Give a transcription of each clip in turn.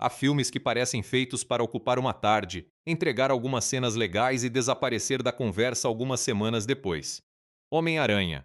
Há filmes que parecem feitos para ocupar uma tarde, entregar algumas cenas legais e desaparecer da conversa algumas semanas depois. Homem-Aranha.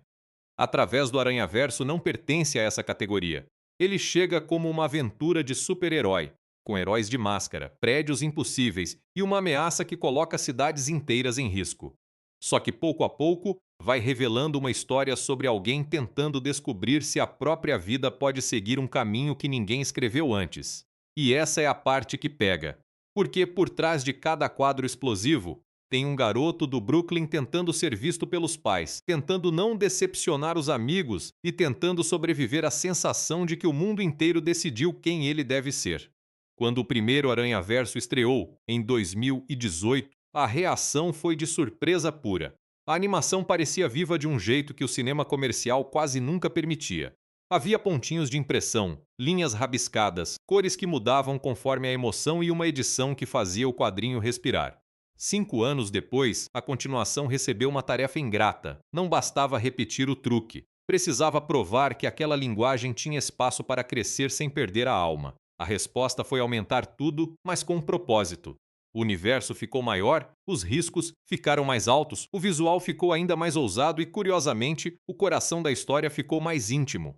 Através do Aranhaverso não pertence a essa categoria. Ele chega como uma aventura de super-herói, com heróis de máscara, prédios impossíveis e uma ameaça que coloca cidades inteiras em risco. Só que pouco a pouco vai revelando uma história sobre alguém tentando descobrir se a própria vida pode seguir um caminho que ninguém escreveu antes. E essa é a parte que pega. Porque por trás de cada quadro explosivo, tem um garoto do Brooklyn tentando ser visto pelos pais, tentando não decepcionar os amigos e tentando sobreviver à sensação de que o mundo inteiro decidiu quem ele deve ser. Quando o primeiro Aranhaverso estreou, em 2018, a reação foi de surpresa pura. A animação parecia viva de um jeito que o cinema comercial quase nunca permitia. Havia pontinhos de impressão, linhas rabiscadas, cores que mudavam conforme a emoção e uma edição que fazia o quadrinho respirar. 5 anos depois, a continuação recebeu uma tarefa ingrata. Não bastava repetir o truque. Precisava provar que aquela linguagem tinha espaço para crescer sem perder a alma. A resposta foi aumentar tudo, mas com um propósito. O universo ficou maior, os riscos ficaram mais altos, o visual ficou ainda mais ousado e, curiosamente, o coração da história ficou mais íntimo.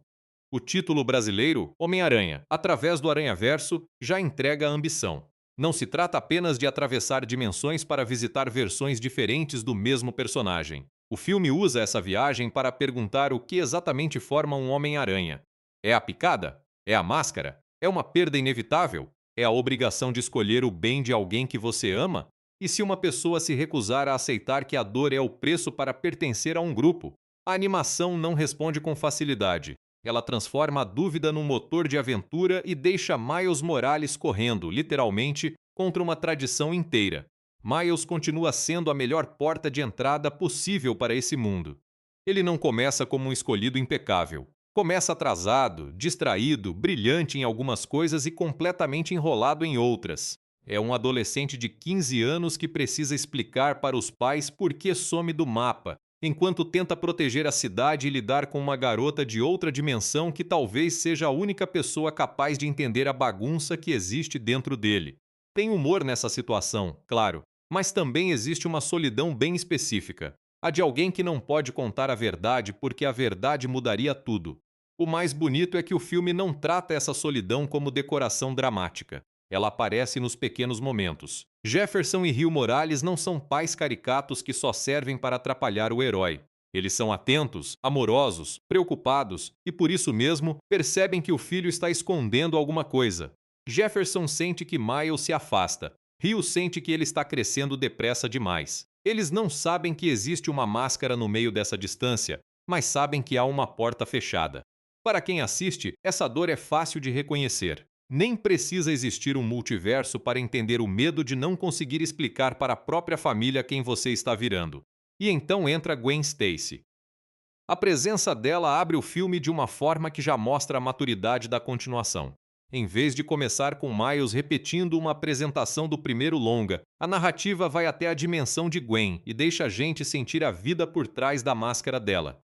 O título brasileiro, Homem-Aranha, através do Aranhaverso, já entrega a ambição. Não se trata apenas de atravessar dimensões para visitar versões diferentes do mesmo personagem. O filme usa essa viagem para perguntar o que exatamente forma um Homem-Aranha. É a picada? É a máscara? É uma perda inevitável? É a obrigação de escolher o bem de alguém que você ama? E se uma pessoa se recusar a aceitar que a dor é o preço para pertencer a um grupo? A animação não responde com facilidade. Ela transforma a dúvida num motor de aventura e deixa Miles Morales correndo, literalmente, contra uma tradição inteira. Miles continua sendo a melhor porta de entrada possível para esse mundo. Ele não começa como um escolhido impecável. Começa atrasado, distraído, brilhante em algumas coisas e completamente enrolado em outras. É um adolescente de 15 anos que precisa explicar para os pais por que some do mapa, enquanto tenta proteger a cidade e lidar com uma garota de outra dimensão que talvez seja a única pessoa capaz de entender a bagunça que existe dentro dele. Tem humor nessa situação, claro, mas também existe uma solidão bem específica, a de alguém que não pode contar a verdade porque a verdade mudaria tudo. O mais bonito é que o filme não trata essa solidão como decoração dramática. Ela aparece nos pequenos momentos. Jefferson e Rio Morales não são pais caricatos que só servem para atrapalhar o herói. Eles são atentos, amorosos, preocupados e, por isso mesmo, percebem que o filho está escondendo alguma coisa. Jefferson sente que Miles se afasta. Rio sente que ele está crescendo depressa demais. Eles não sabem que existe uma máscara no meio dessa distância, mas sabem que há uma porta fechada. Para quem assiste, essa dor é fácil de reconhecer. Nem precisa existir um multiverso para entender o medo de não conseguir explicar para a própria família quem você está virando. E então entra Gwen Stacy. A presença dela abre o filme de uma forma que já mostra a maturidade da continuação. Em vez de começar com Miles repetindo uma apresentação do primeiro longa, a narrativa vai até a dimensão de Gwen e deixa a gente sentir a vida por trás da máscara dela.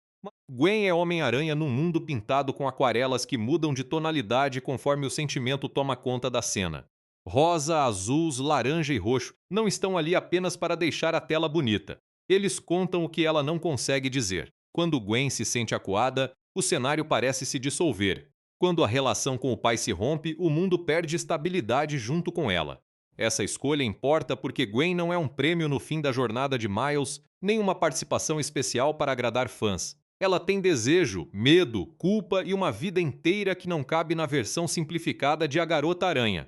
Gwen é Homem-Aranha num mundo pintado com aquarelas que mudam de tonalidade conforme o sentimento toma conta da cena. Rosa, azuis, laranja e roxo não estão ali apenas para deixar a tela bonita. Eles contam o que ela não consegue dizer. Quando Gwen se sente acuada, o cenário parece se dissolver. Quando a relação com o pai se rompe, o mundo perde estabilidade junto com ela. Essa escolha importa porque Gwen não é um prêmio no fim da jornada de Miles, nem uma participação especial para agradar fãs. Ela tem desejo, medo, culpa e uma vida inteira que não cabe na versão simplificada de A Garota Aranha.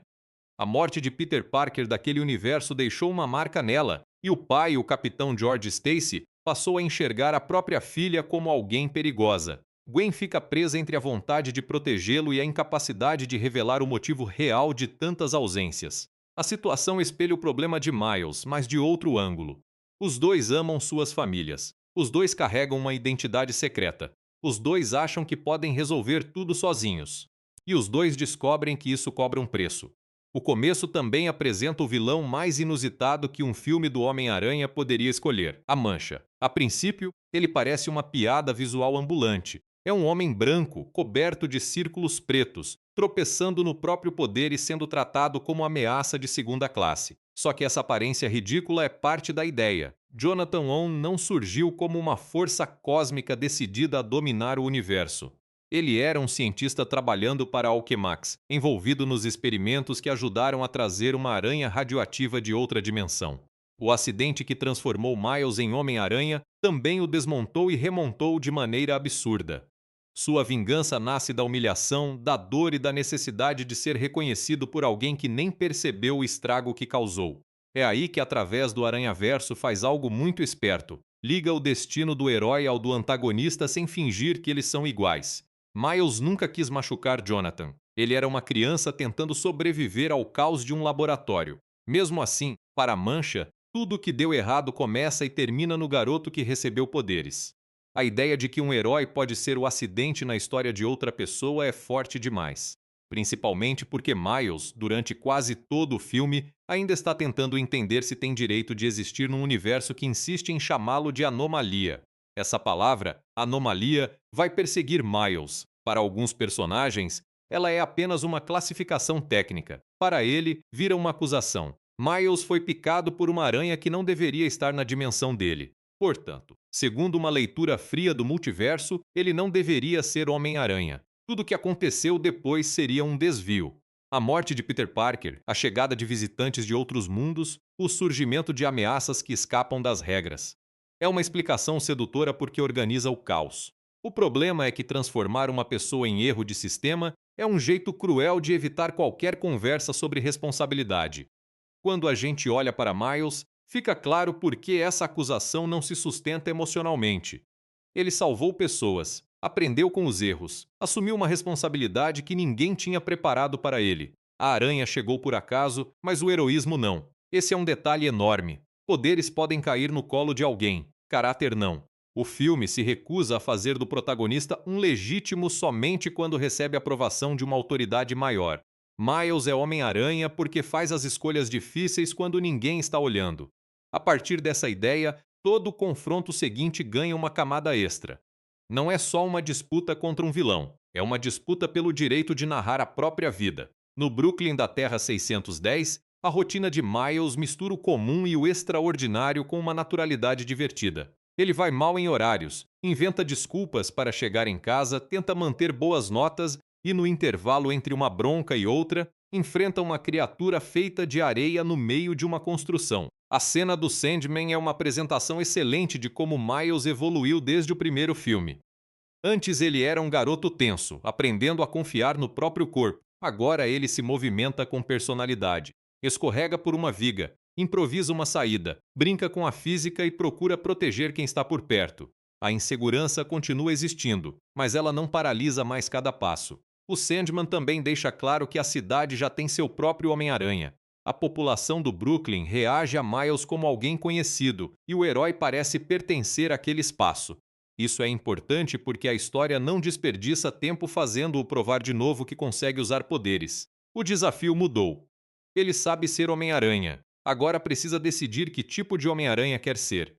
A morte de Peter Parker daquele universo deixou uma marca nela, e o pai, o Capitão George Stacy, passou a enxergar a própria filha como alguém perigosa. Gwen fica presa entre a vontade de protegê-lo e a incapacidade de revelar o motivo real de tantas ausências. A situação espelha o problema de Miles, mas de outro ângulo. Os dois amam suas famílias. Os dois carregam uma identidade secreta. Os dois acham que podem resolver tudo sozinhos. E os dois descobrem que isso cobra um preço. O começo também apresenta o vilão mais inusitado que um filme do Homem-Aranha poderia escolher, a Mancha. A princípio, ele parece uma piada visual ambulante. É um homem branco, coberto de círculos pretos, tropeçando no próprio poder e sendo tratado como ameaça de segunda classe. Só que essa aparência ridícula é parte da ideia. Jonathan On não surgiu como uma força cósmica decidida a dominar o universo. Ele era um cientista trabalhando para a Alchemax, envolvido nos experimentos que ajudaram a trazer uma aranha radioativa de outra dimensão. O acidente que transformou Miles em Homem-Aranha também o desmontou e remontou de maneira absurda. Sua vingança nasce da humilhação, da dor e da necessidade de ser reconhecido por alguém que nem percebeu o estrago que causou. É aí que, através do Aranhaverso, faz algo muito esperto. Liga o destino do herói ao do antagonista sem fingir que eles são iguais. Miles nunca quis machucar Jonathan. Ele era uma criança tentando sobreviver ao caos de um laboratório. Mesmo assim, para a Mancha, tudo que deu errado começa e termina no garoto que recebeu poderes. A ideia de que um herói pode ser o acidente na história de outra pessoa é forte demais. Principalmente porque Miles, durante quase todo o filme, ainda está tentando entender se tem direito de existir num universo que insiste em chamá-lo de anomalia. Essa palavra, anomalia, vai perseguir Miles. Para alguns personagens, ela é apenas uma classificação técnica. Para ele, vira uma acusação. Miles foi picado por uma aranha que não deveria estar na dimensão dele. Portanto, segundo uma leitura fria do multiverso, ele não deveria ser Homem-Aranha. Tudo o que aconteceu depois seria um desvio. A morte de Peter Parker, a chegada de visitantes de outros mundos, o surgimento de ameaças que escapam das regras. É uma explicação sedutora porque organiza o caos. O problema é que transformar uma pessoa em erro de sistema é um jeito cruel de evitar qualquer conversa sobre responsabilidade. Quando a gente olha para Miles, fica claro por que essa acusação não se sustenta emocionalmente. Ele salvou pessoas, aprendeu com os erros, assumiu uma responsabilidade que ninguém tinha preparado para ele. A aranha chegou por acaso, mas o heroísmo não. Esse é um detalhe enorme. Poderes podem cair no colo de alguém, caráter não. O filme se recusa a fazer do protagonista um legítimo somente quando recebe aprovação de uma autoridade maior. Miles é Homem-Aranha porque faz as escolhas difíceis quando ninguém está olhando. A partir dessa ideia, todo o confronto seguinte ganha uma camada extra. Não é só uma disputa contra um vilão, é uma disputa pelo direito de narrar a própria vida. No Brooklyn da Terra 610, a rotina de Miles mistura o comum e o extraordinário com uma naturalidade divertida. Ele vai mal em horários, inventa desculpas para chegar em casa, tenta manter boas notas e, no intervalo entre uma bronca e outra, enfrenta uma criatura feita de areia no meio de uma construção. A cena do Sandman é uma apresentação excelente de como Miles evoluiu desde o primeiro filme. Antes ele era um garoto tenso, aprendendo a confiar no próprio corpo. Agora ele se movimenta com personalidade. Escorrega por uma viga, improvisa uma saída, brinca com a física e procura proteger quem está por perto. A insegurança continua existindo, mas ela não paralisa mais cada passo. O Sandman também deixa claro que a cidade já tem seu próprio Homem-Aranha. A população do Brooklyn reage a Miles como alguém conhecido, e o herói parece pertencer àquele espaço. Isso é importante porque a história não desperdiça tempo fazendo-o provar de novo que consegue usar poderes. O desafio mudou. Ele sabe ser Homem-Aranha. Agora precisa decidir que tipo de Homem-Aranha quer ser.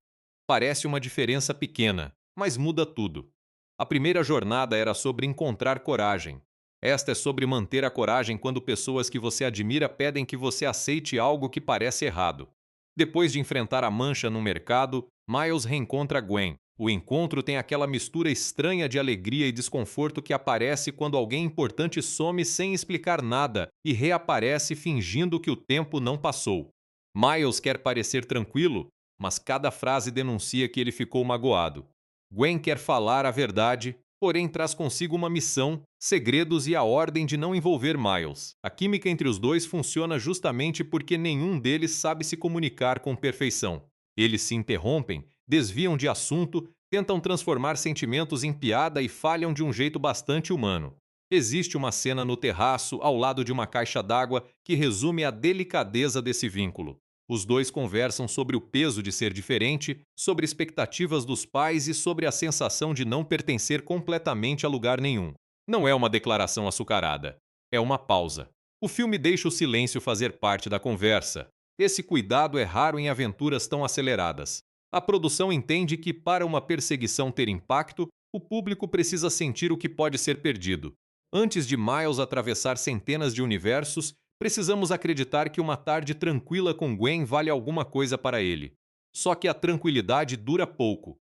Parece uma diferença pequena, mas muda tudo. A primeira jornada era sobre encontrar coragem. Esta é sobre manter a coragem quando pessoas que você admira pedem que você aceite algo que parece errado. Depois de enfrentar a Mancha no mercado, Miles reencontra Gwen. O encontro tem aquela mistura estranha de alegria e desconforto que aparece quando alguém importante some sem explicar nada e reaparece fingindo que o tempo não passou. Miles quer parecer tranquilo, mas cada frase denuncia que ele ficou magoado. Gwen quer falar a verdade, porém traz consigo uma missão, segredos e a ordem de não envolver Miles. A química entre os dois funciona justamente porque nenhum deles sabe se comunicar com perfeição. Eles se interrompem, desviam de assunto, tentam transformar sentimentos em piada e falham de um jeito bastante humano. Existe uma cena no terraço, ao lado de uma caixa d'água, que resume a delicadeza desse vínculo. Os dois conversam sobre o peso de ser diferente, sobre expectativas dos pais e sobre a sensação de não pertencer completamente a lugar nenhum. Não é uma declaração açucarada, é uma pausa. O filme deixa o silêncio fazer parte da conversa. Esse cuidado é raro em aventuras tão aceleradas. A produção entende que, para uma perseguição ter impacto, O público precisa sentir o que pode ser perdido. Antes de Miles atravessar centenas de universos, precisamos acreditar que uma tarde tranquila com Gwen vale alguma coisa para ele. Só que a tranquilidade dura pouco.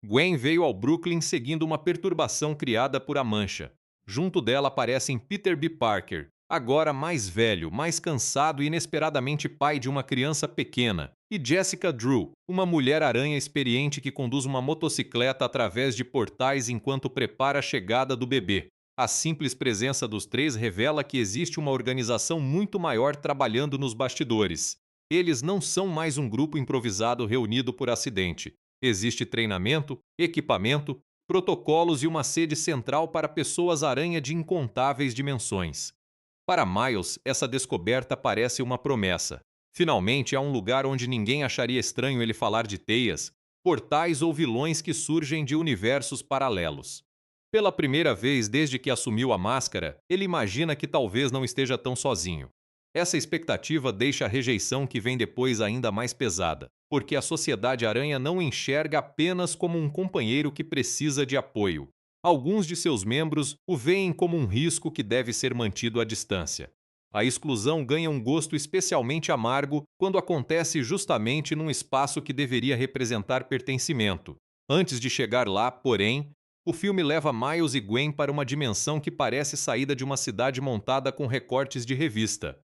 Gwen veio ao Brooklyn seguindo uma perturbação criada por A Mancha. Junto dela aparecem Peter B. Parker, agora mais velho, mais cansado e inesperadamente pai de uma criança pequena, e Jessica Drew, uma mulher-aranha experiente que conduz uma motocicleta através de portais enquanto prepara a chegada do bebê. A simples presença dos três revela que existe uma organização muito maior trabalhando nos bastidores. Eles não são mais um grupo improvisado reunido por acidente. Existe treinamento, equipamento, protocolos e uma sede central para pessoas-aranha de incontáveis dimensões. Para Miles, essa descoberta parece uma promessa. Finalmente, há um lugar onde ninguém acharia estranho ele falar de teias, portais ou vilões que surgem de universos paralelos. Pela primeira vez desde que assumiu a máscara, ele imagina que talvez não esteja tão sozinho. Essa expectativa deixa a rejeição que vem depois ainda mais pesada, porque a Sociedade Aranha não o enxerga apenas como um companheiro que precisa de apoio. Alguns de seus membros o veem como um risco que deve ser mantido à distância. A exclusão ganha um gosto especialmente amargo quando acontece justamente num espaço que deveria representar pertencimento. Antes de chegar lá, porém, o filme leva Miles e Gwen para uma dimensão que parece saída de uma cidade montada com recortes de revista.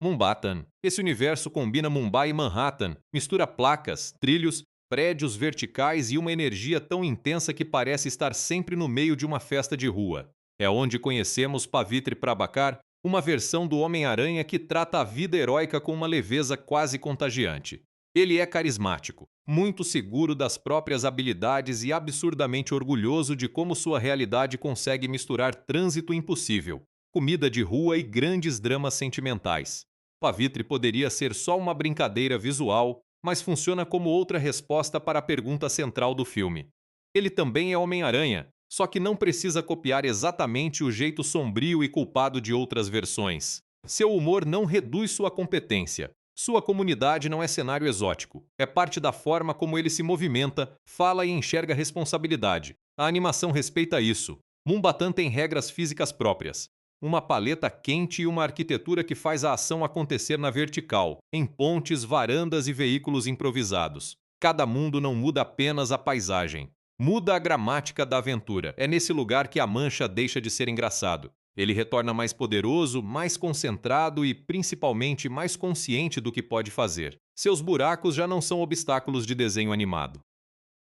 Mumbatan. Esse universo combina Mumbai e Manhattan, mistura placas, trilhos, prédios verticais e uma energia tão intensa que parece estar sempre no meio de uma festa de rua. É onde conhecemos Pavitri Prabhakar, uma versão do Homem-Aranha que trata a vida heróica com uma leveza quase contagiante. Ele é carismático, muito seguro das próprias habilidades e absurdamente orgulhoso de como sua realidade consegue misturar trânsito impossível, comida de rua e grandes dramas sentimentais. Pavitri poderia ser só uma brincadeira visual, mas funciona como outra resposta para a pergunta central do filme. Ele também é Homem-Aranha, só que não precisa copiar exatamente o jeito sombrio e culpado de outras versões. Seu humor não reduz sua competência. Sua comunidade não é cenário exótico. É parte da forma como ele se movimenta, fala e enxerga responsabilidade. A animação respeita isso. Mumbatan tem regras físicas próprias. Uma paleta quente e uma arquitetura que faz a ação acontecer na vertical, em pontes, varandas e veículos improvisados. Cada mundo não muda apenas a paisagem. Muda a gramática da aventura. É nesse lugar que a Mancha deixa de ser engraçado. Ele retorna mais poderoso, mais concentrado e, principalmente, mais consciente do que pode fazer. Seus buracos já não são obstáculos de desenho animado.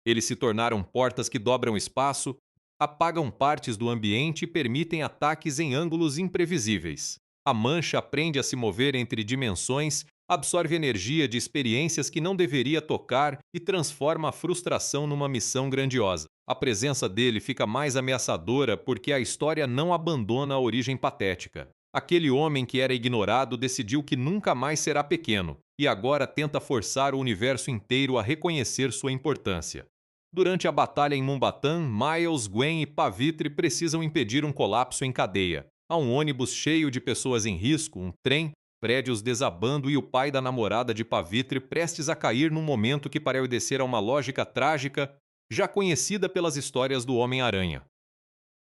Eles se tornaram portas que dobram espaço, apagam partes do ambiente e permitem ataques em ângulos imprevisíveis. A Mancha aprende a se mover entre dimensões, absorve energia de experiências que não deveria tocar e transforma a frustração numa missão grandiosa. A presença dele fica mais ameaçadora porque a história não abandona a origem patética. Aquele homem que era ignorado decidiu que nunca mais será pequeno e agora tenta forçar o universo inteiro a reconhecer sua importância. Durante a batalha em Mumbatan, Miles, Gwen e Pavitri precisam impedir um colapso em cadeia. Há um ônibus cheio de pessoas em risco, um trem, prédios desabando e o pai da namorada de Pavitri prestes a cair num momento que parece obedecer a uma lógica trágica já conhecida pelas histórias do Homem-Aranha.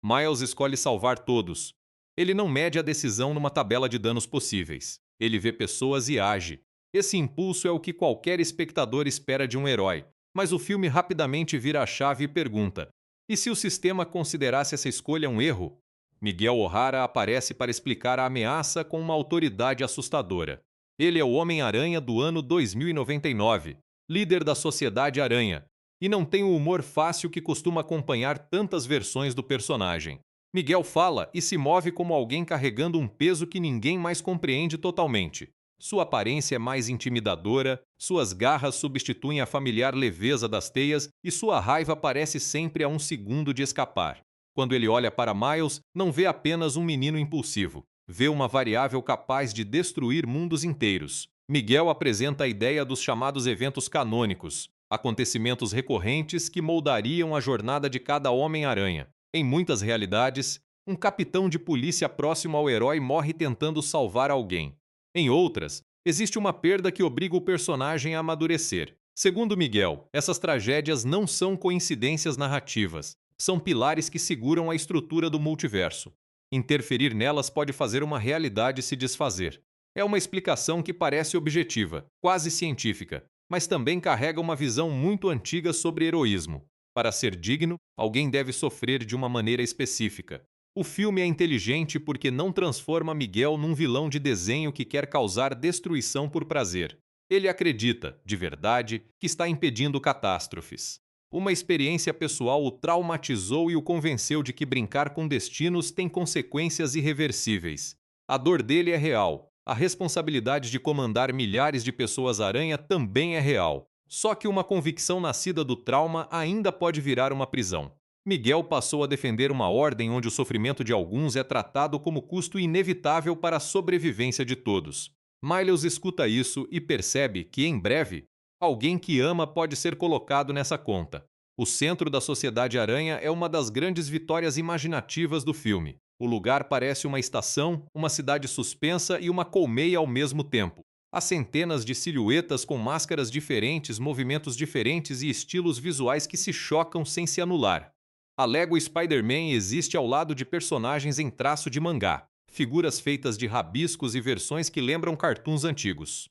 Miles escolhe salvar todos. Ele não mede a decisão numa tabela de danos possíveis. Ele vê pessoas e age. Esse impulso é o que qualquer espectador espera de um herói. Mas o filme rapidamente vira a chave e pergunta: e se o sistema considerasse essa escolha um erro? Miguel O'Hara aparece para explicar a ameaça com uma autoridade assustadora. Ele é o Homem-Aranha do ano 2099, líder da Sociedade Aranha, e não tem o humor fácil que costuma acompanhar tantas versões do personagem. Miguel fala e se move como alguém carregando um peso que ninguém mais compreende totalmente. Sua aparência é mais intimidadora, suas garras substituem a familiar leveza das teias e sua raiva parece sempre a um segundo de escapar. Quando ele olha para Miles, não vê apenas um menino impulsivo. Vê uma variável capaz de destruir mundos inteiros. Miguel apresenta a ideia dos chamados eventos canônicos, acontecimentos recorrentes que moldariam a jornada de cada Homem-Aranha. Em muitas realidades, um capitão de polícia próximo ao herói morre tentando salvar alguém. Em outras, existe uma perda que obriga o personagem a amadurecer. Segundo Miguel, essas tragédias não são coincidências narrativas, são pilares que seguram a estrutura do multiverso. Interferir nelas pode fazer uma realidade se desfazer. É uma explicação que parece objetiva, quase científica, mas também carrega uma visão muito antiga sobre heroísmo. Para ser digno, alguém deve sofrer de uma maneira específica. O filme é inteligente porque não transforma Miguel num vilão de desenho que quer causar destruição por prazer. Ele acredita, de verdade, que está impedindo catástrofes. Uma experiência pessoal o traumatizou e o convenceu de que brincar com destinos tem consequências irreversíveis. A dor dele é real. A responsabilidade de comandar milhares de pessoas-aranha também é real. Só que uma convicção nascida do trauma ainda pode virar uma prisão. Miguel passou a defender uma ordem onde o sofrimento de alguns é tratado como custo inevitável para a sobrevivência de todos. Miles escuta isso e percebe que, em breve, alguém que ama pode ser colocado nessa conta. O centro da Sociedade Aranha é uma das grandes vitórias imaginativas do filme. O lugar parece uma estação, uma cidade suspensa e uma colmeia ao mesmo tempo. Há centenas de silhuetas com máscaras diferentes, movimentos diferentes e estilos visuais que se chocam sem se anular. A Lego Spider-Man existe ao lado de personagens em traço de mangá, figuras feitas de rabiscos e versões que lembram cartoons antigos.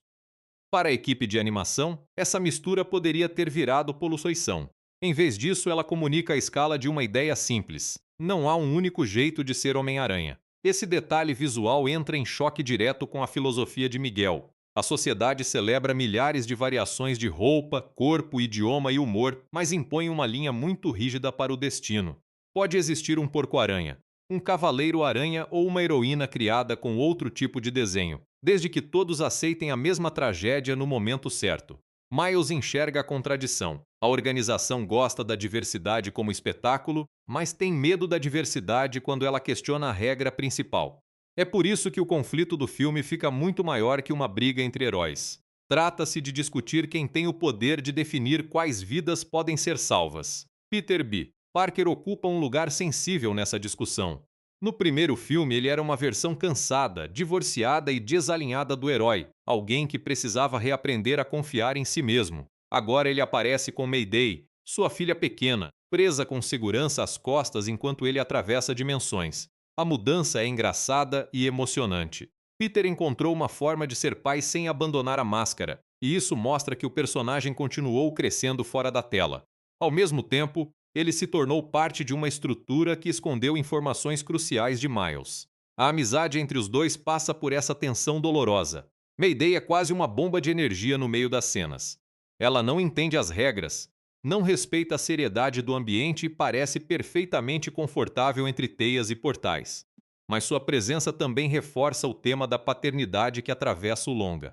Para a equipe de animação, essa mistura poderia ter virado poluição. Em vez disso, ela comunica a escala de uma ideia simples. Não há um único jeito de ser Homem-Aranha. Esse detalhe visual entra em choque direto com a filosofia de Miguel. A sociedade celebra milhares de variações de roupa, corpo, idioma e humor, mas impõe uma linha muito rígida para o destino. Pode existir um porco-aranha, um cavaleiro-aranha ou uma heroína criada com outro tipo de desenho, desde que todos aceitem a mesma tragédia no momento certo. Miles enxerga a contradição. A organização gosta da diversidade como espetáculo, mas tem medo da diversidade quando ela questiona a regra principal. É por isso que o conflito do filme fica muito maior que uma briga entre heróis. Trata-se de discutir quem tem o poder de definir quais vidas podem ser salvas. Peter B. Parker ocupa um lugar sensível nessa discussão. No primeiro filme, ele era uma versão cansada, divorciada e desalinhada do herói, alguém que precisava reaprender a confiar em si mesmo. Agora ele aparece com Mayday, sua filha pequena, presa com segurança às costas enquanto ele atravessa dimensões. A mudança é engraçada e emocionante. Peter encontrou uma forma de ser pai sem abandonar a máscara, e isso mostra que o personagem continuou crescendo fora da tela. Ao mesmo tempo, ele se tornou parte de uma estrutura que escondeu informações cruciais de Miles. A amizade entre os dois passa por essa tensão dolorosa. Mayday é quase uma bomba de energia no meio das cenas. Ela não entende as regras, não respeita a seriedade do ambiente e parece perfeitamente confortável entre teias e portais. Mas sua presença também reforça o tema da paternidade que atravessa o longa.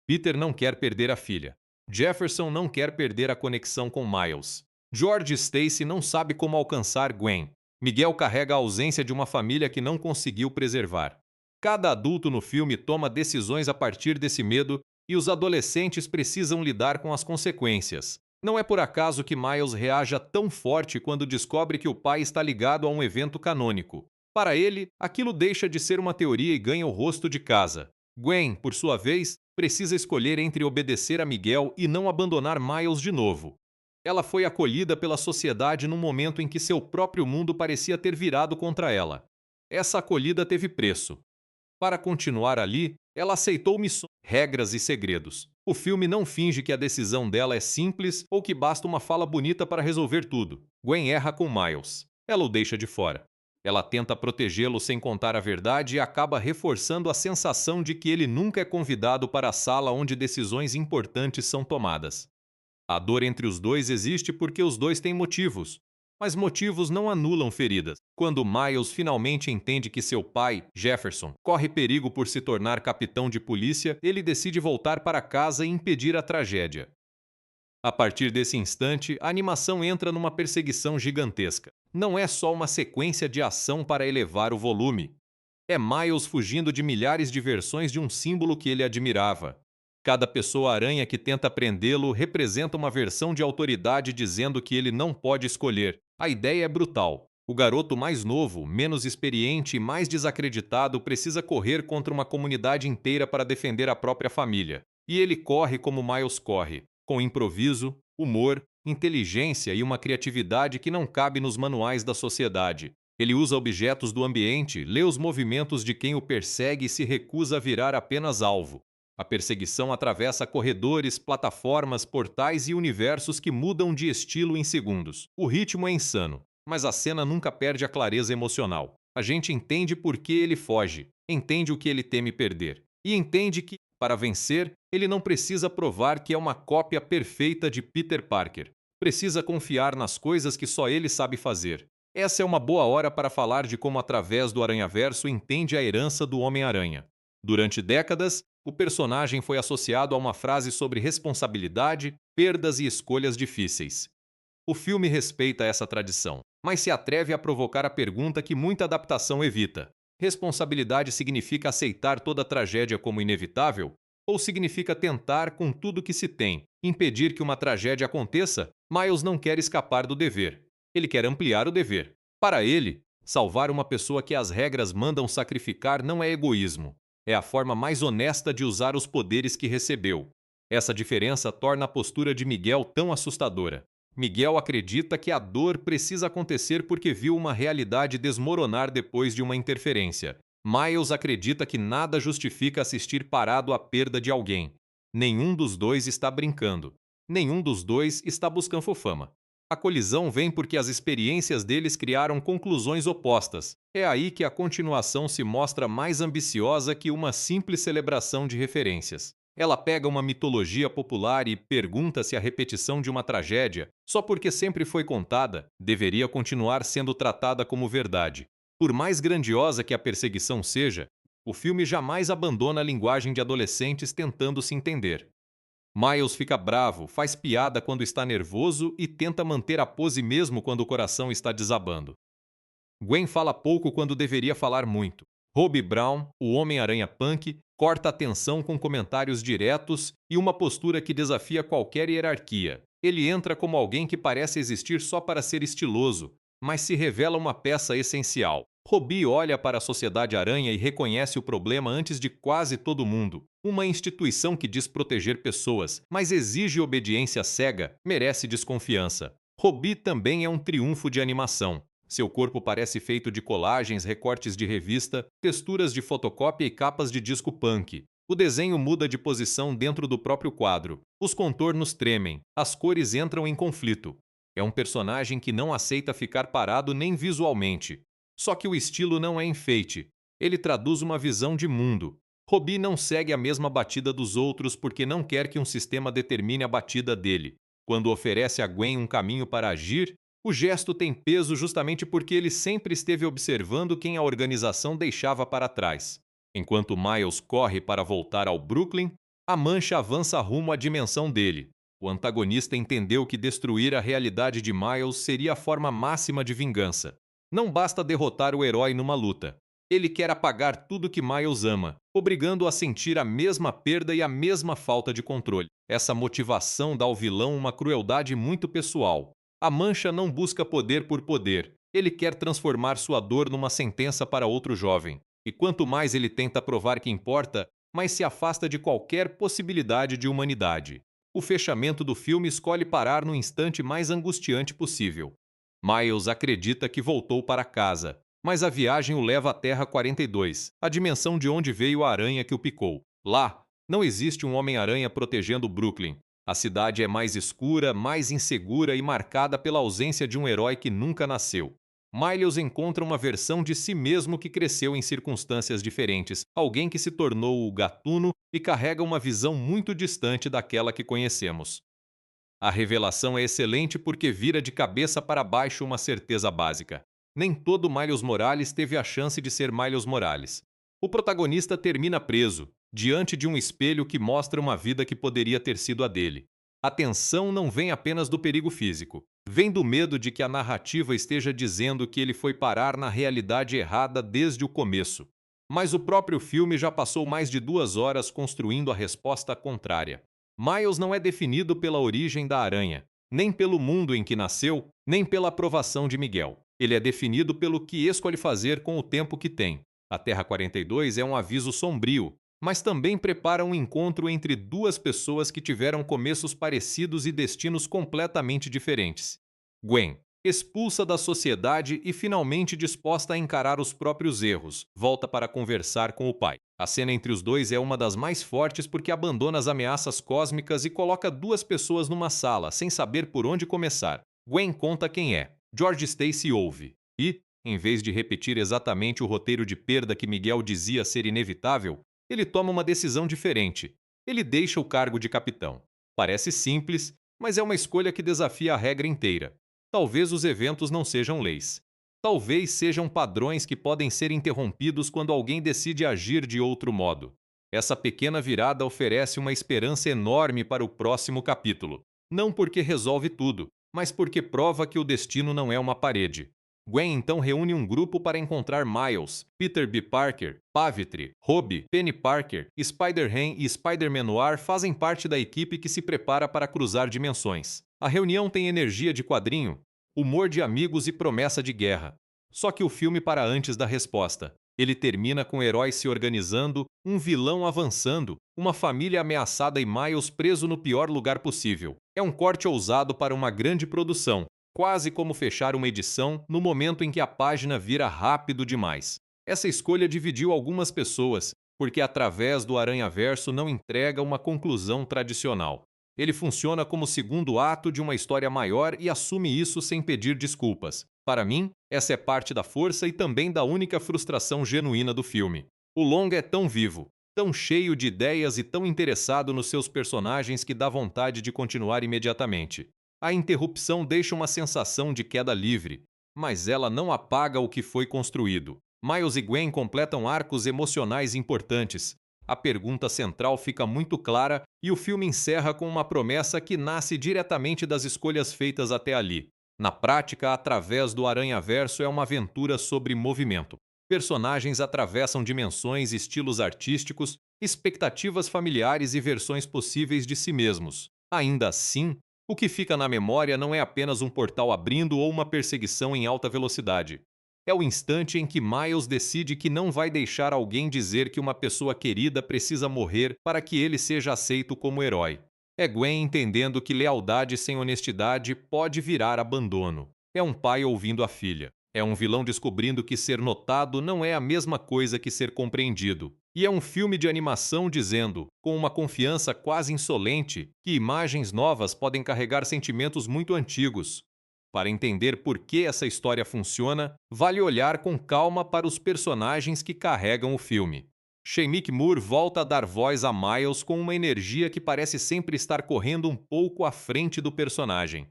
Peter não quer perder a filha. Jefferson não quer perder a conexão com Miles. George e Stacy não sabe como alcançar Gwen. Miguel carrega a ausência de uma família que não conseguiu preservar. Cada adulto no filme toma decisões a partir desse medo e os adolescentes precisam lidar com as consequências. Não é por acaso que Miles reaja tão forte quando descobre que o pai está ligado a um evento canônico. Para ele, aquilo deixa de ser uma teoria e ganha o rosto de casa. Gwen, por sua vez, precisa escolher entre obedecer a Miguel e não abandonar Miles de novo. Ela foi acolhida pela sociedade num momento em que seu próprio mundo parecia ter virado contra ela. Essa acolhida teve preço. Para continuar ali, ela aceitou missões, regras e segredos. O filme não finge que a decisão dela é simples ou que basta uma fala bonita para resolver tudo. Gwen erra com Miles. Ela o deixa de fora. Ela tenta protegê-lo sem contar a verdade e acaba reforçando a sensação de que ele nunca é convidado para a sala onde decisões importantes são tomadas. A dor entre os dois existe porque os dois têm motivos. Mas motivos não anulam feridas. Quando Miles finalmente entende que seu pai, Jefferson, corre perigo por se tornar capitão de polícia, ele decide voltar para casa e impedir a tragédia. A partir desse instante, a animação entra numa perseguição gigantesca. Não é só uma sequência de ação para elevar o volume. É Miles fugindo de milhares de versões de um símbolo que ele admirava. Cada pessoa-aranha que tenta prendê-lo representa uma versão de autoridade dizendo que ele não pode escolher. A ideia é brutal. O garoto mais novo, menos experiente e mais desacreditado precisa correr contra uma comunidade inteira para defender a própria família. E ele corre como Miles corre, com improviso, humor inteligência e uma criatividade que não cabe nos manuais da sociedade. Ele usa objetos do ambiente, lê os movimentos de quem o persegue e se recusa a virar apenas alvo. A perseguição atravessa corredores, plataformas, portais e universos que mudam de estilo em segundos. O ritmo é insano, mas a cena nunca perde a clareza emocional. A gente entende por que ele foge, entende o que ele teme perder, e entende que, para vencer, ele não precisa provar que é uma cópia perfeita de Peter Parker. Precisa confiar nas coisas que só ele sabe fazer. Essa é uma boa hora para falar de como, através do Aranhaverso, entende a herança do Homem-Aranha. Durante décadas, o personagem foi associado a uma frase sobre responsabilidade, perdas e escolhas difíceis. O filme respeita essa tradição, mas se atreve a provocar a pergunta que muita adaptação evita. Responsabilidade significa aceitar toda tragédia como inevitável? Ou significa tentar, com tudo que se tem, impedir que uma tragédia aconteça? Miles não quer escapar do dever. Ele quer ampliar o dever. Para ele, salvar uma pessoa que as regras mandam sacrificar não é egoísmo. É a forma mais honesta de usar os poderes que recebeu. Essa diferença torna a postura de Miguel tão assustadora. Miguel acredita que a dor precisa acontecer porque viu uma realidade desmoronar depois de uma interferência. Miles acredita que nada justifica assistir parado à perda de alguém. Nenhum dos dois está brincando. Nenhum dos dois está buscando fama. A colisão vem porque as experiências deles criaram conclusões opostas. É aí que a continuação se mostra mais ambiciosa que uma simples celebração de referências. Ela pega uma mitologia popular e pergunta se a repetição de uma tragédia, só porque sempre foi contada, deveria continuar sendo tratada como verdade. Por mais grandiosa que a perseguição seja, o filme jamais abandona a linguagem de adolescentes tentando se entender. Miles fica bravo, faz piada quando está nervoso e tenta manter a pose mesmo quando o coração está desabando. Gwen fala pouco quando deveria falar muito. Hobie Brown, o Homem-Aranha Punk, corta a tensão com comentários diretos e uma postura que desafia qualquer hierarquia. Ele entra como alguém que parece existir só para ser estiloso, mas se revela uma peça essencial. Hobie olha para a Sociedade Aranha e reconhece o problema antes de quase todo mundo. Uma instituição que diz proteger pessoas, mas exige obediência cega, merece desconfiança. Hobie também é um triunfo de animação. Seu corpo parece feito de colagens, recortes de revista, texturas de fotocópia e capas de disco punk. O desenho muda de posição dentro do próprio quadro. Os contornos tremem, as cores entram em conflito. É um personagem que não aceita ficar parado nem visualmente. Só que o estilo não é enfeite. Ele traduz uma visão de mundo. Hobie não segue a mesma batida dos outros porque não quer que um sistema determine a batida dele. Quando oferece a Gwen um caminho para agir, o gesto tem peso justamente porque ele sempre esteve observando quem a organização deixava para trás. Enquanto Miles corre para voltar ao Brooklyn, a Mancha avança rumo à dimensão dele. O antagonista entendeu que destruir a realidade de Miles seria a forma máxima de vingança. Não basta derrotar o herói numa luta. Ele quer apagar tudo que Miles ama, obrigando-o a sentir a mesma perda e a mesma falta de controle. Essa motivação dá ao vilão uma crueldade muito pessoal. A Mancha não busca poder por poder. Ele quer transformar sua dor numa sentença para outro jovem. E quanto mais ele tenta provar que importa, mais se afasta de qualquer possibilidade de humanidade. O fechamento do filme escolhe parar no instante mais angustiante possível. Miles acredita que voltou para casa, mas a viagem o leva à Terra 42, a dimensão de onde veio a aranha que o picou. Lá, não existe um Homem-Aranha protegendo Brooklyn. A cidade é mais escura, mais insegura e marcada pela ausência de um herói que nunca nasceu. Miles encontra uma versão de si mesmo que cresceu em circunstâncias diferentes, alguém que se tornou o gatuno e carrega uma visão muito distante daquela que conhecemos. A revelação é excelente porque vira de cabeça para baixo uma certeza básica. Nem todo Miles Morales teve a chance de ser Miles Morales. O protagonista termina preso, diante de um espelho que mostra uma vida que poderia ter sido a dele. A tensão não vem apenas do perigo físico. Vem do medo de que a narrativa esteja dizendo que ele foi parar na realidade errada desde o começo. Mas o próprio filme já passou mais de 2 horas construindo a resposta contrária. Miles não é definido pela origem da aranha, nem pelo mundo em que nasceu, nem pela aprovação de Miguel. Ele é definido pelo que escolhe fazer com o tempo que tem. A Terra 42 é um aviso sombrio, mas também prepara um encontro entre duas pessoas que tiveram começos parecidos e destinos completamente diferentes. Gwen, expulsa da sociedade e finalmente disposta a encarar os próprios erros, volta para conversar com o pai. A cena entre os dois é uma das mais fortes porque abandona as ameaças cósmicas e coloca duas pessoas numa sala, sem saber por onde começar. Gwen conta quem é. George Stacy ouve. E, em vez de repetir exatamente o roteiro de perda que Miguel dizia ser inevitável, ele toma uma decisão diferente. Ele deixa o cargo de capitão. Parece simples, mas é uma escolha que desafia a regra inteira. Talvez os eventos não sejam leis. Talvez sejam padrões que podem ser interrompidos quando alguém decide agir de outro modo. Essa pequena virada oferece uma esperança enorme para o próximo capítulo. Não porque resolve tudo, mas porque prova que o destino não é uma parede. Gwen então reúne um grupo para encontrar Miles, Peter B. Parker, Pavitri, Hobie, Penny Parker, Spider-Man e Spider-Man Noir fazem parte da equipe que se prepara para cruzar dimensões. A reunião tem energia de quadrinho, humor de amigos e promessa de guerra. Só que o filme para antes da resposta. Ele termina com heróis se organizando, um vilão avançando, uma família ameaçada e Miles preso no pior lugar possível. É um corte ousado para uma grande produção, quase como fechar uma edição no momento em que a página vira rápido demais. Essa escolha dividiu algumas pessoas, porque através do Aranhaverso não entrega uma conclusão tradicional. Ele funciona como segundo ato de uma história maior e assume isso sem pedir desculpas. Para mim, essa é parte da força e também da única frustração genuína do filme. O longa é tão vivo, tão cheio de ideias e tão interessado nos seus personagens que dá vontade de continuar imediatamente. A interrupção deixa uma sensação de queda livre, mas ela não apaga o que foi construído. Miles e Gwen completam arcos emocionais importantes. A pergunta central fica muito clara e o filme encerra com uma promessa que nasce diretamente das escolhas feitas até ali. Na prática, através do Aranhaverso é uma aventura sobre movimento. Personagens atravessam dimensões, estilos artísticos, expectativas familiares e versões possíveis de si mesmos. Ainda assim, o que fica na memória não é apenas um portal abrindo ou uma perseguição em alta velocidade. É o instante em que Miles decide que não vai deixar alguém dizer que uma pessoa querida precisa morrer para que ele seja aceito como herói. É Gwen entendendo que lealdade sem honestidade pode virar abandono. É um pai ouvindo a filha. É um vilão descobrindo que ser notado não é a mesma coisa que ser compreendido. E é um filme de animação dizendo, com uma confiança quase insolente, que imagens novas podem carregar sentimentos muito antigos. Para entender por que essa história funciona, vale olhar com calma para os personagens que carregam o filme. Shameik Moore volta a dar voz a Miles com uma energia que parece sempre estar correndo um pouco à frente do personagem.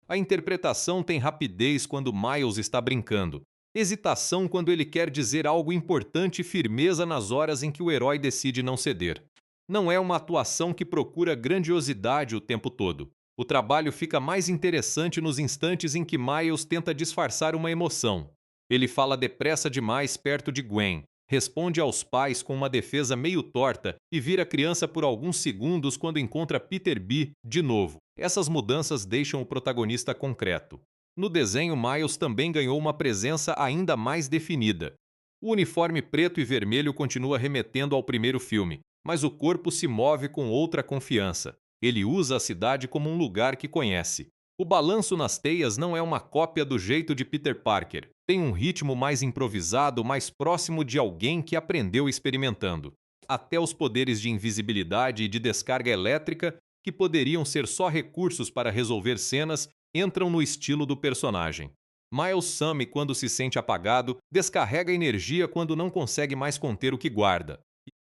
A interpretação tem rapidez quando Miles está brincando, hesitação quando ele quer dizer algo importante e firmeza nas horas em que o herói decide não ceder. Não é uma atuação que procura grandiosidade o tempo todo. O trabalho fica mais interessante nos instantes em que Miles tenta disfarçar uma emoção. Ele fala depressa demais perto de Gwen, responde aos pais com uma defesa meio torta e vira criança por alguns segundos quando encontra Peter B de novo. Essas mudanças deixam o protagonista concreto. No desenho, Miles também ganhou uma presença ainda mais definida. O uniforme preto e vermelho continua remetendo ao primeiro filme, mas o corpo se move com outra confiança. Ele usa a cidade como um lugar que conhece. O balanço nas teias não é uma cópia do jeito de Peter Parker. Tem um ritmo mais improvisado, mais próximo de alguém que aprendeu experimentando. Até os poderes de invisibilidade e de descarga elétrica, que poderiam ser só recursos para resolver cenas, entram no estilo do personagem. Miles some quando se sente apagado, descarrega energia quando não consegue mais conter o que guarda.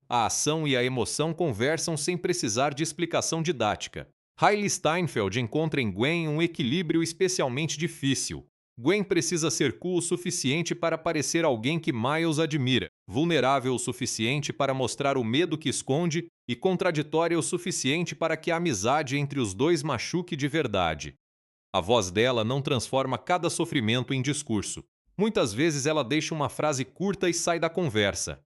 A ação e a emoção conversam sem precisar de explicação didática. Hailey Steinfeld encontra em Gwen um equilíbrio especialmente difícil. Gwen precisa ser cool o suficiente para parecer alguém que Miles admira, vulnerável o suficiente para mostrar o medo que esconde e contraditória o suficiente para que a amizade entre os dois machuque de verdade. A voz dela não transforma cada sofrimento em discurso. Muitas vezes ela deixa uma frase curta e sai da conversa.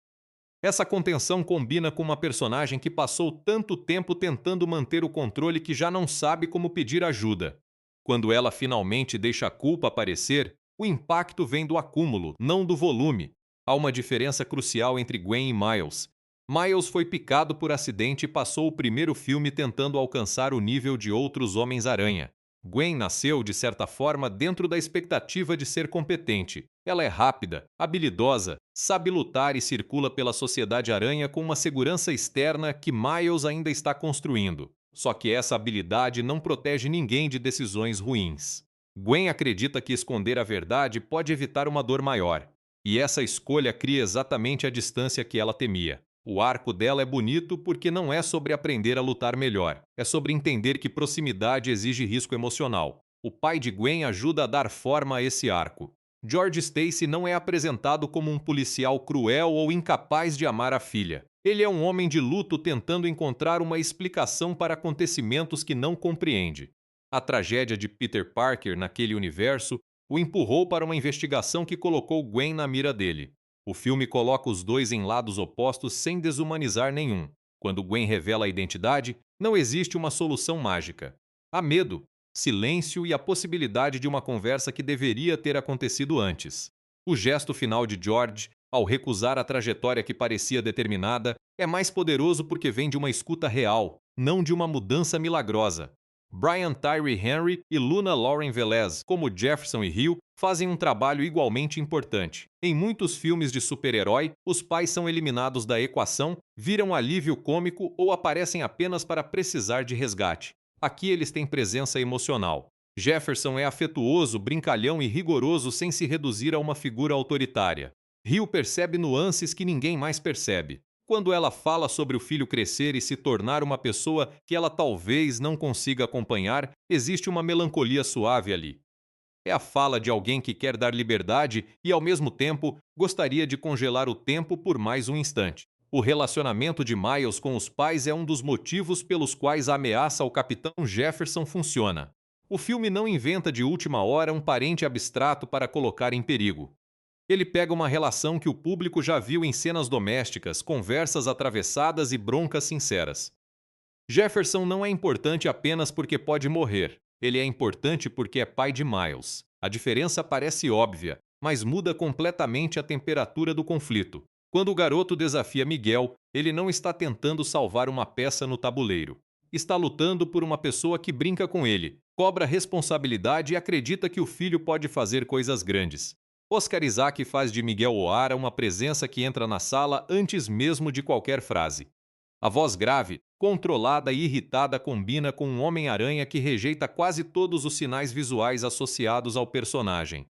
Essa contenção combina com uma personagem que passou tanto tempo tentando manter o controle que já não sabe como pedir ajuda. Quando ela finalmente deixa a culpa aparecer, o impacto vem do acúmulo, não do volume. Há uma diferença crucial entre Gwen e Miles. Miles foi picado por acidente e passou o primeiro filme tentando alcançar o nível de outros Homens-Aranha. Gwen nasceu, de certa forma, dentro da expectativa de ser competente. Ela é rápida, habilidosa, sabe lutar e circula pela Sociedade Aranha com uma segurança externa que Miles ainda está construindo. Só que essa habilidade não protege ninguém de decisões ruins. Gwen acredita que esconder a verdade pode evitar uma dor maior. E essa escolha cria exatamente a distância que ela temia. O arco dela é bonito porque não é sobre aprender a lutar melhor, é sobre entender que proximidade exige risco emocional. O pai de Gwen ajuda a dar forma a esse arco. George Stacy não é apresentado como um policial cruel ou incapaz de amar a filha. Ele é um homem de luto tentando encontrar uma explicação para acontecimentos que não compreende. A tragédia de Peter Parker naquele universo o empurrou para uma investigação que colocou Gwen na mira dele. O filme coloca os dois em lados opostos sem desumanizar nenhum. Quando Gwen revela a identidade, não existe uma solução mágica. Há medo, silêncio e a possibilidade de uma conversa que deveria ter acontecido antes. O gesto final de George, ao recusar a trajetória que parecia determinada, é mais poderoso porque vem de uma escuta real, não de uma mudança milagrosa. Brian Tyree Henry e Luna Lauren Velez, como Jefferson e Hill, fazem um trabalho igualmente importante. Em muitos filmes de super-herói, os pais são eliminados da equação, viram alívio cômico ou aparecem apenas para precisar de resgate. Aqui eles têm presença emocional. Jefferson é afetuoso, brincalhão e rigoroso sem se reduzir a uma figura autoritária. Hill percebe nuances que ninguém mais percebe. Quando ela fala sobre o filho crescer e se tornar uma pessoa que ela talvez não consiga acompanhar, existe uma melancolia suave ali. É a fala de alguém que quer dar liberdade e, ao mesmo tempo, gostaria de congelar o tempo por mais um instante. O relacionamento de Miles com os pais é um dos motivos pelos quais a ameaça ao Capitão Jefferson funciona. O filme não inventa de última hora um parente abstrato para colocar em perigo. Ele pega uma relação que o público já viu em cenas domésticas, conversas atravessadas e broncas sinceras. Jefferson não é importante apenas porque pode morrer. Ele é importante porque é pai de Miles. A diferença parece óbvia, mas muda completamente a temperatura do conflito. Quando o garoto desafia Miguel, ele não está tentando salvar uma peça no tabuleiro. Está lutando por uma pessoa que brinca com ele, cobra responsabilidade e acredita que o filho pode fazer coisas grandes. Oscar Isaac faz de Miguel O'Hara uma presença que entra na sala antes mesmo de qualquer frase. A voz grave, controlada e irritada combina com um Homem-Aranha que rejeita quase todos os sinais visuais associados ao personagem.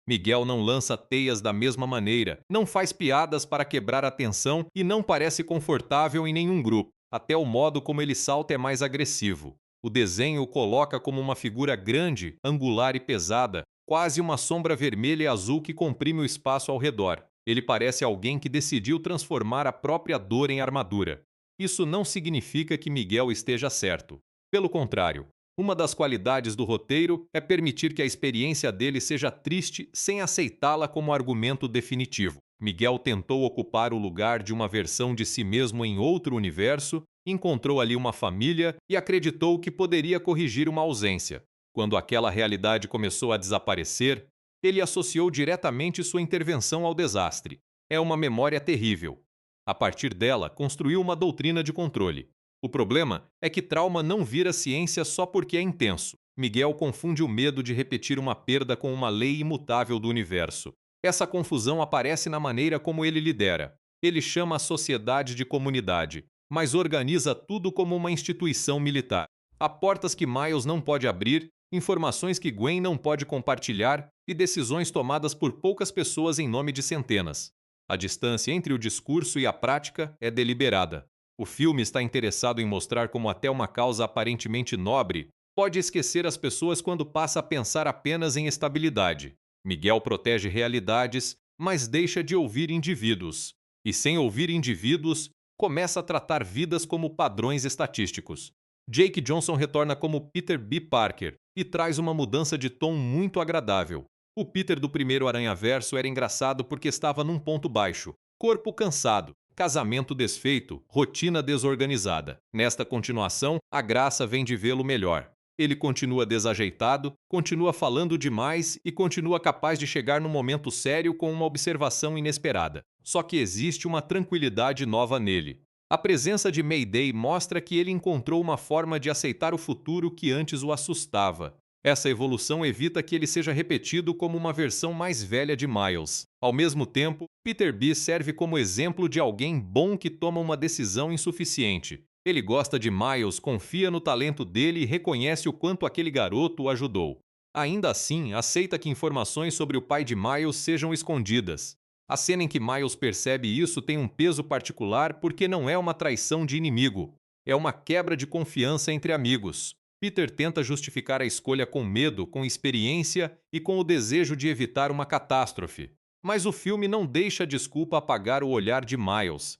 Miguel não lança teias da mesma maneira, não faz piadas para quebrar a tensão e não parece confortável em nenhum grupo. Até o modo como ele salta é mais agressivo. O desenho o coloca como uma figura grande, angular e pesada, quase uma sombra vermelha e azul que comprime o espaço ao redor. Ele parece alguém que decidiu transformar a própria dor em armadura. Isso não significa que Miguel esteja certo. Pelo contrário, uma das qualidades do roteiro é permitir que a experiência dele seja triste sem aceitá-la como argumento definitivo. Miguel tentou ocupar o lugar de uma versão de si mesmo em outro universo, encontrou ali uma família e acreditou que poderia corrigir uma ausência. Quando aquela realidade começou a desaparecer, ele associou diretamente sua intervenção ao desastre. É uma memória terrível. A partir dela, construiu uma doutrina de controle. O problema é que trauma não vira ciência só porque é intenso. Miguel confunde o medo de repetir uma perda com uma lei imutável do universo. Essa confusão aparece na maneira como ele lidera. Ele chama a sociedade de comunidade, mas organiza tudo como uma instituição militar. Há portas que Miles não pode abrir, informações que Gwen não pode compartilhar e decisões tomadas por poucas pessoas em nome de centenas. A distância entre o discurso e a prática é deliberada. O filme está interessado em mostrar como até uma causa aparentemente nobre pode esquecer as pessoas quando passa a pensar apenas em estabilidade. Miguel protege realidades, mas deixa de ouvir indivíduos. E sem ouvir indivíduos, começa a tratar vidas como padrões estatísticos. Jake Johnson retorna como Peter B. Parker e traz uma mudança de tom muito agradável. O Peter do primeiro Aranhaverso era engraçado porque estava num ponto baixo, corpo cansado, casamento desfeito, rotina desorganizada. Nesta continuação, a graça vem de vê-lo melhor. Ele continua desajeitado, continua falando demais e continua capaz de chegar no momento sério com uma observação inesperada. Só que existe uma tranquilidade nova nele. A presença de Mayday mostra que ele encontrou uma forma de aceitar o futuro que antes o assustava. Essa evolução evita que ele seja repetido como uma versão mais velha de Miles. Ao mesmo tempo, Peter B serve como exemplo de alguém bom que toma uma decisão insuficiente. Ele gosta de Miles, confia no talento dele e reconhece o quanto aquele garoto o ajudou. Ainda assim, aceita que informações sobre o pai de Miles sejam escondidas. A cena em que Miles percebe isso tem um peso particular porque não é uma traição de inimigo. É uma quebra de confiança entre amigos. Peter tenta justificar a escolha com medo, com experiência e com o desejo de evitar uma catástrofe. Mas o filme não deixa a desculpa apagar o olhar de Miles.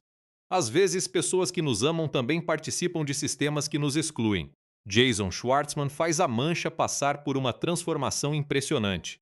Às vezes, pessoas que nos amam também participam de sistemas que nos excluem. Jason Schwartzman faz a Mancha passar por uma transformação impressionante.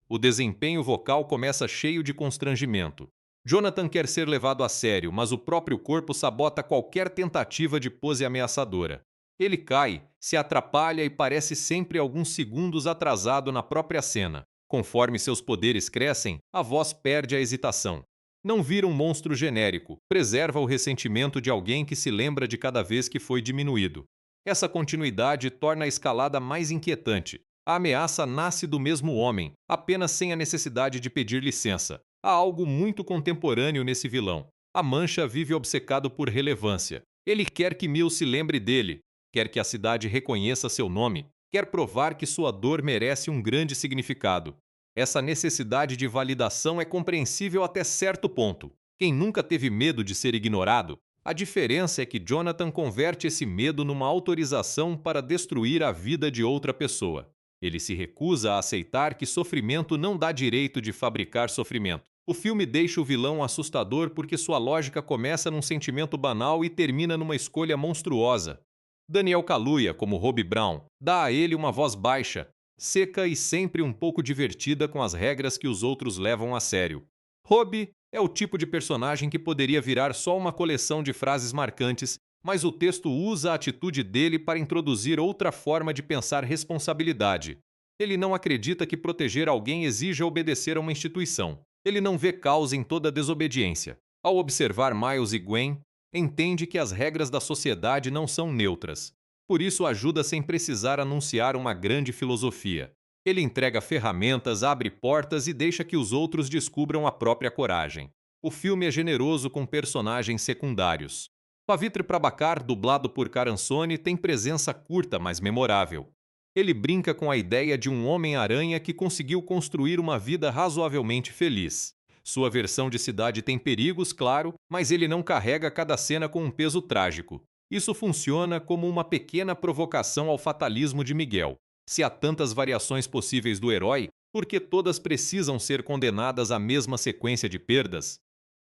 O desempenho vocal começa cheio de constrangimento. Jonathan quer ser levado a sério, mas o próprio corpo sabota qualquer tentativa de pose ameaçadora. Ele cai, se atrapalha e parece sempre alguns segundos atrasado na própria cena. Conforme seus poderes crescem, a voz perde a hesitação. Não vira um monstro genérico, preserva o ressentimento de alguém que se lembra de cada vez que foi diminuído. Essa continuidade torna a escalada mais inquietante. A ameaça nasce do mesmo homem, apenas sem a necessidade de pedir licença. Há algo muito contemporâneo nesse vilão. A Mancha vive obcecado por relevância. Ele quer que Mil se lembre dele, quer que a cidade reconheça seu nome, quer provar que sua dor merece um grande significado. Essa necessidade de validação é compreensível até certo ponto. Quem nunca teve medo de ser ignorado? A diferença é que Jonathan converte esse medo numa autorização para destruir a vida de outra pessoa. Ele se recusa a aceitar que sofrimento não dá direito de fabricar sofrimento. O filme deixa o vilão assustador porque sua lógica começa num sentimento banal e termina numa escolha monstruosa. Daniel Kaluuya, como Robbie Brown, dá a ele uma voz baixa, seca e sempre um pouco divertida com as regras que os outros levam a sério. Robbie é o tipo de personagem que poderia virar só uma coleção de frases marcantes, mas o texto usa a atitude dele para introduzir outra forma de pensar responsabilidade. Ele não acredita que proteger alguém exija obedecer a uma instituição. Ele não vê causa em toda desobediência. Ao observar Miles e Gwen, entende que as regras da sociedade não são neutras. Por isso ajuda sem precisar anunciar uma grande filosofia. Ele entrega ferramentas, abre portas e deixa que os outros descubram a própria coragem. O filme é generoso com personagens secundários. Pavitr Prabhakar, dublado por Karan Soni, tem presença curta, mas memorável. Ele brinca com a ideia de um Homem-Aranha que conseguiu construir uma vida razoavelmente feliz. Sua versão de cidade tem perigos, claro, mas ele não carrega cada cena com um peso trágico. Isso funciona como uma pequena provocação ao fatalismo de Miguel. Se há tantas variações possíveis do herói, por que todas precisam ser condenadas à mesma sequência de perdas?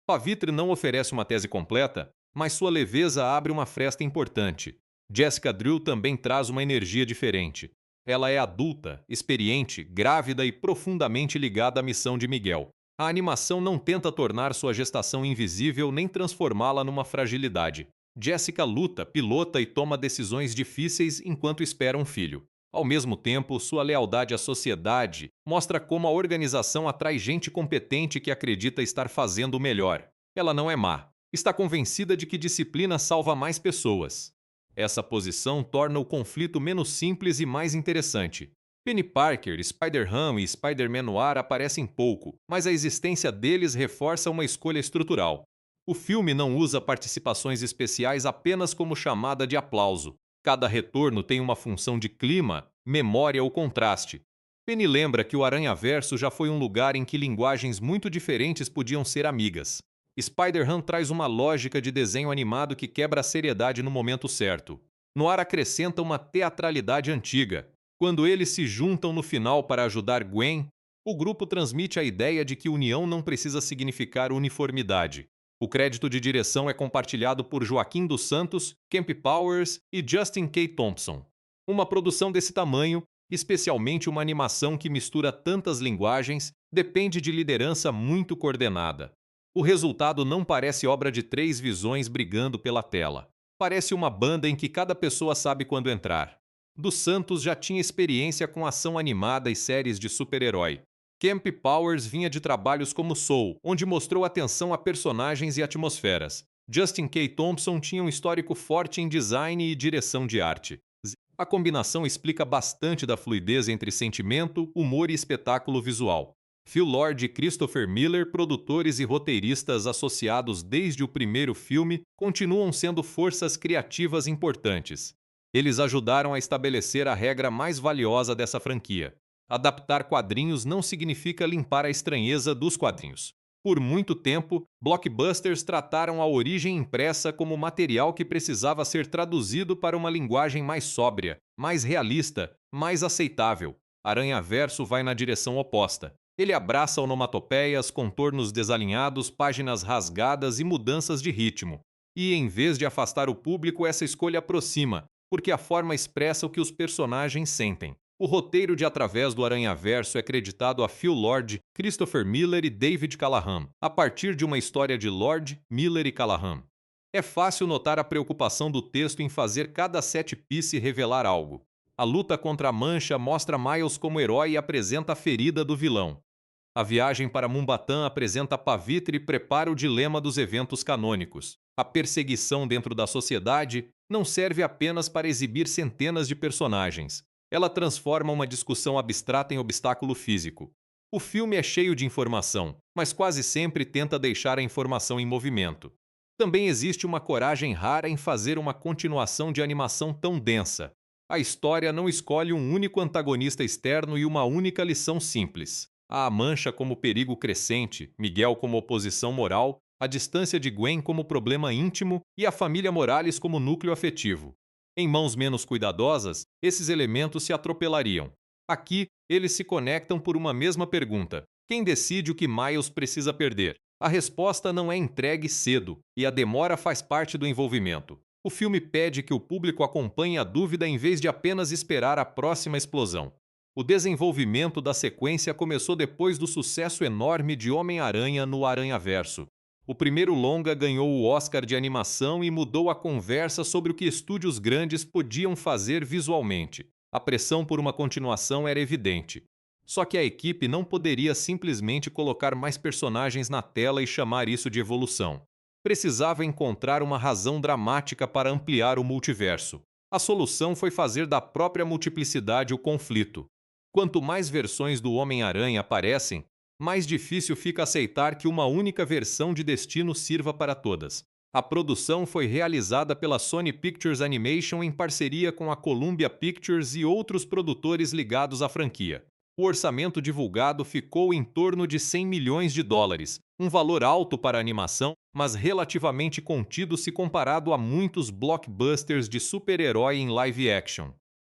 Pavitr não oferece uma tese completa, mas sua leveza abre uma fresta importante. Jessica Drew também traz uma energia diferente. Ela é adulta, experiente, grávida e profundamente ligada à missão de Miguel. A animação não tenta tornar sua gestação invisível nem transformá-la numa fragilidade. Jessica luta, pilota e toma decisões difíceis enquanto espera um filho. Ao mesmo tempo, sua lealdade à sociedade mostra como a organização atrai gente competente que acredita estar fazendo o melhor. Ela não é má. Está convencida de que disciplina salva mais pessoas. Essa posição torna o conflito menos simples e mais interessante. Penny Parker, Spider-Ham e Spider-Man Noir aparecem pouco, mas a existência deles reforça uma escolha estrutural. O filme não usa participações especiais apenas como chamada de aplauso. Cada retorno tem uma função de clima, memória ou contraste. Penny lembra que o Aranhaverso já foi um lugar em que linguagens muito diferentes podiam ser amigas. Spider-Man traz uma lógica de desenho animado que quebra a seriedade no momento certo. Noir acrescenta uma teatralidade antiga. Quando eles se juntam no final para ajudar Gwen, o grupo transmite a ideia de que união não precisa significar uniformidade. O crédito de direção é compartilhado por Joaquim dos Santos, Kemp Powers e Justin K. Thompson. Uma produção desse tamanho, especialmente uma animação que mistura tantas linguagens, depende de liderança muito coordenada. O resultado não parece obra de 3 visões brigando pela tela. Parece uma banda em que cada pessoa sabe quando entrar. Dos Santos já tinha experiência com ação animada e séries de super-herói. Kemp Powers vinha de trabalhos como Soul, onde mostrou atenção a personagens e atmosferas. Justin K. Thompson tinha um histórico forte em design e direção de arte. A combinação explica bastante da fluidez entre sentimento, humor e espetáculo visual. Phil Lord e Christopher Miller, produtores e roteiristas associados desde o primeiro filme, continuam sendo forças criativas importantes. Eles ajudaram a estabelecer a regra mais valiosa dessa franquia: adaptar quadrinhos não significa limpar a estranheza dos quadrinhos. Por muito tempo, blockbusters trataram a origem impressa como material que precisava ser traduzido para uma linguagem mais sóbria, mais realista, mais aceitável. Aranhaverso vai na direção oposta. Ele abraça onomatopeias, contornos desalinhados, páginas rasgadas e mudanças de ritmo. E, em vez de afastar o público, essa escolha aproxima, porque a forma expressa o que os personagens sentem. O roteiro de Através do Aranhaverso é creditado a Phil Lord, Christopher Miller e David Callahan, a partir de uma história de Lord, Miller e Callahan. É fácil notar a preocupação do texto em fazer cada set piece revelar algo. A luta contra a Mancha mostra Miles como herói e apresenta a ferida do vilão. A viagem para Mumbatã apresenta Pavitr e prepara o dilema dos eventos canônicos. A perseguição dentro da sociedade não serve apenas para exibir centenas de personagens. Ela transforma uma discussão abstrata em obstáculo físico. O filme é cheio de informação, mas quase sempre tenta deixar a informação em movimento. Também existe uma coragem rara em fazer uma continuação de animação tão densa. A história não escolhe um único antagonista externo e uma única lição simples. Há a Mancha como perigo crescente, Miguel como oposição moral, a distância de Gwen como problema íntimo e a família Morales como núcleo afetivo. Em mãos menos cuidadosas, esses elementos se atropelariam. Aqui, eles se conectam por uma mesma pergunta: quem decide o que Miles precisa perder? A resposta não é entregue cedo, e a demora faz parte do envolvimento. O filme pede que o público acompanhe a dúvida em vez de apenas esperar a próxima explosão. O desenvolvimento da sequência começou depois do sucesso enorme de Homem-Aranha no Aranhaverso. O primeiro longa ganhou o Oscar de animação e mudou a conversa sobre o que estúdios grandes podiam fazer visualmente. A pressão por uma continuação era evidente. Só que a equipe não poderia simplesmente colocar mais personagens na tela e chamar isso de evolução. Precisava encontrar uma razão dramática para ampliar o multiverso. A solução foi fazer da própria multiplicidade o conflito. Quanto mais versões do Homem-Aranha aparecem, mais difícil fica aceitar que uma única versão de destino sirva para todas. A produção foi realizada pela Sony Pictures Animation em parceria com a Columbia Pictures e outros produtores ligados à franquia. O orçamento divulgado ficou em torno de 100 milhões de dólares, um valor alto para a animação, mas relativamente contido se comparado a muitos blockbusters de super-herói em live action.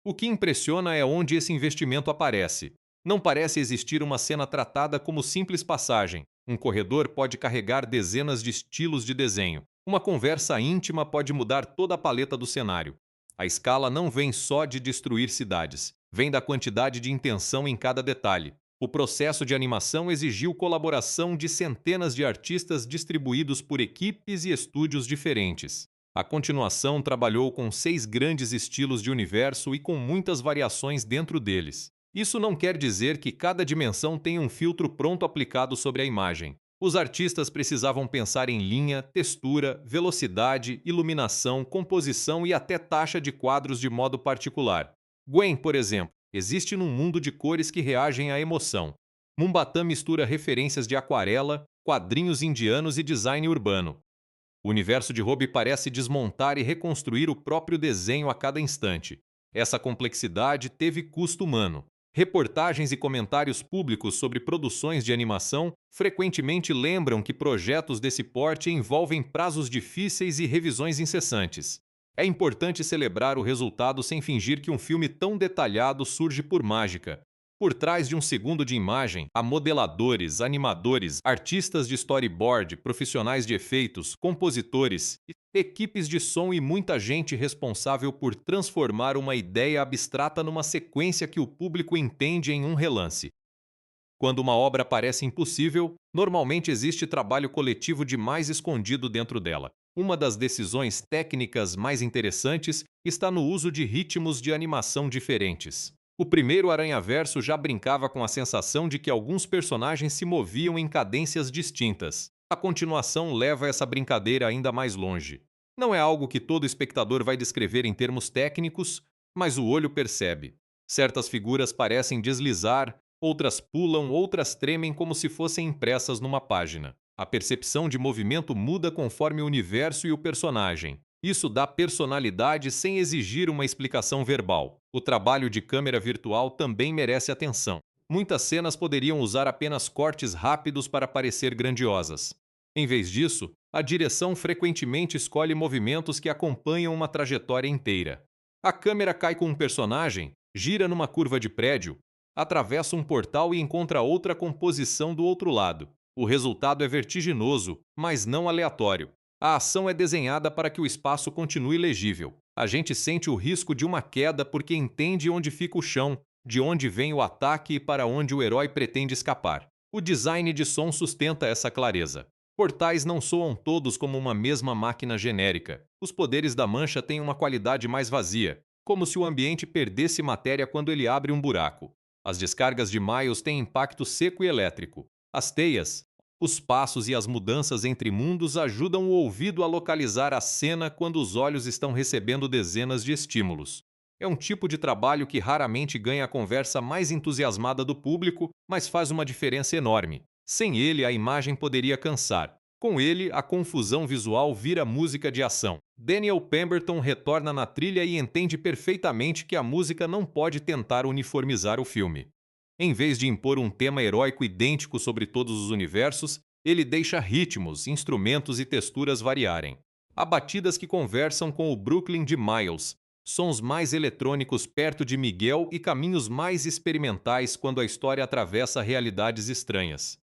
O que impressiona é onde esse investimento aparece. Não parece existir uma cena tratada como simples passagem. Um corredor pode carregar dezenas de estilos de desenho. Uma conversa íntima pode mudar toda a paleta do cenário. A escala não vem só de destruir cidades, vem da quantidade de intenção em cada detalhe. O processo de animação exigiu colaboração de centenas de artistas distribuídos por equipes e estúdios diferentes. A continuação trabalhou com 6 grandes estilos de universo e com muitas variações dentro deles. Isso não quer dizer que cada dimensão tenha um filtro pronto aplicado sobre a imagem. Os artistas precisavam pensar em linha, textura, velocidade, iluminação, composição e até taxa de quadros de modo particular. Gwen, por exemplo, existe num mundo de cores que reagem à emoção. Mumbatã mistura referências de aquarela, quadrinhos indianos e design urbano. O universo de Hobby parece desmontar e reconstruir o próprio desenho a cada instante. Essa complexidade teve custo humano. Reportagens e comentários públicos sobre produções de animação frequentemente lembram que projetos desse porte envolvem prazos difíceis e revisões incessantes. É importante celebrar o resultado sem fingir que um filme tão detalhado surge por mágica. Por trás de um segundo de imagem, há modeladores, animadores, artistas de storyboard, profissionais de efeitos, compositores, equipes de som e muita gente responsável por transformar uma ideia abstrata numa sequência que o público entende em um relance. Quando uma obra parece impossível, normalmente existe trabalho coletivo demais escondido dentro dela. Uma das decisões técnicas mais interessantes está no uso de ritmos de animação diferentes. O primeiro Aranhaverso já brincava com a sensação de que alguns personagens se moviam em cadências distintas. A continuação leva essa brincadeira ainda mais longe. Não é algo que todo espectador vai descrever em termos técnicos, mas o olho percebe. Certas figuras parecem deslizar, outras pulam, outras tremem como se fossem impressas numa página. A percepção de movimento muda conforme o universo e o personagem. Isso dá personalidade sem exigir uma explicação verbal. O trabalho de câmera virtual também merece atenção. Muitas cenas poderiam usar apenas cortes rápidos para parecer grandiosas. Em vez disso, a direção frequentemente escolhe movimentos que acompanham uma trajetória inteira. A câmera cai com um personagem, gira numa curva de prédio, atravessa um portal e encontra outra composição do outro lado. O resultado é vertiginoso, mas não aleatório. A ação é desenhada para que o espaço continue legível. A gente sente o risco de uma queda porque entende onde fica o chão, de onde vem o ataque e para onde o herói pretende escapar. O design de som sustenta essa clareza. Portais não soam todos como uma mesma máquina genérica. Os poderes da mancha têm uma qualidade mais vazia, como se o ambiente perdesse matéria quando ele abre um buraco. As descargas de Miles têm impacto seco e elétrico. As teias, os passos e as mudanças entre mundos ajudam o ouvido a localizar a cena quando os olhos estão recebendo dezenas de estímulos. É um tipo de trabalho que raramente ganha a conversa mais entusiasmada do público, mas faz uma diferença enorme. Sem ele, a imagem poderia cansar. Com ele, a confusão visual vira música de ação. Daniel Pemberton retorna na trilha e entende perfeitamente que a música não pode tentar uniformizar o filme. Em vez de impor um tema heróico idêntico sobre todos os universos, ele deixa ritmos, instrumentos e texturas variarem. Há batidas que conversam com o Brooklyn de Miles, sons mais eletrônicos perto de Miguel e caminhos mais experimentais quando a história atravessa realidades estranhas.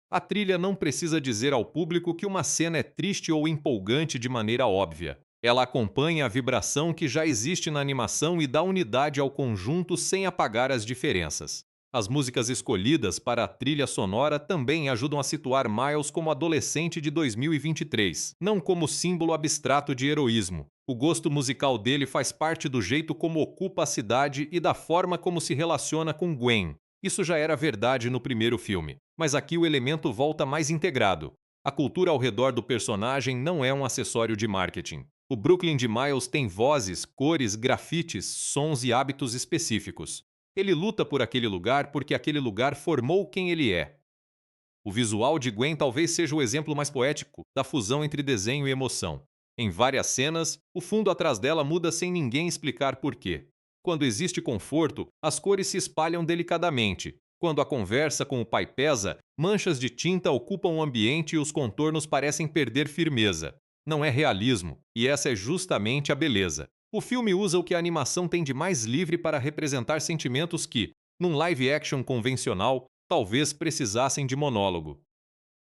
A trilha não precisa dizer ao público que uma cena é triste ou empolgante de maneira óbvia. Ela acompanha a vibração que já existe na animação e dá unidade ao conjunto sem apagar as diferenças. As músicas escolhidas para a trilha sonora também ajudam a situar Miles como adolescente de 2023, não como símbolo abstrato de heroísmo. O gosto musical dele faz parte do jeito como ocupa a cidade e da forma como se relaciona com Gwen. Isso já era verdade no primeiro filme, mas aqui o elemento volta mais integrado. A cultura ao redor do personagem não é um acessório de marketing. O Brooklyn de Miles tem vozes, cores, grafites, sons e hábitos específicos. Ele luta por aquele lugar porque aquele lugar formou quem ele é. O visual de Gwen talvez seja o exemplo mais poético da fusão entre desenho e emoção. Em várias cenas, o fundo atrás dela muda sem ninguém explicar por quê. Quando existe conforto, as cores se espalham delicadamente. Quando a conversa com o pai pesa, manchas de tinta ocupam o ambiente e os contornos parecem perder firmeza. Não é realismo, e essa é justamente a beleza. O filme usa o que a animação tem de mais livre para representar sentimentos que, num live-action convencional, talvez precisassem de monólogo.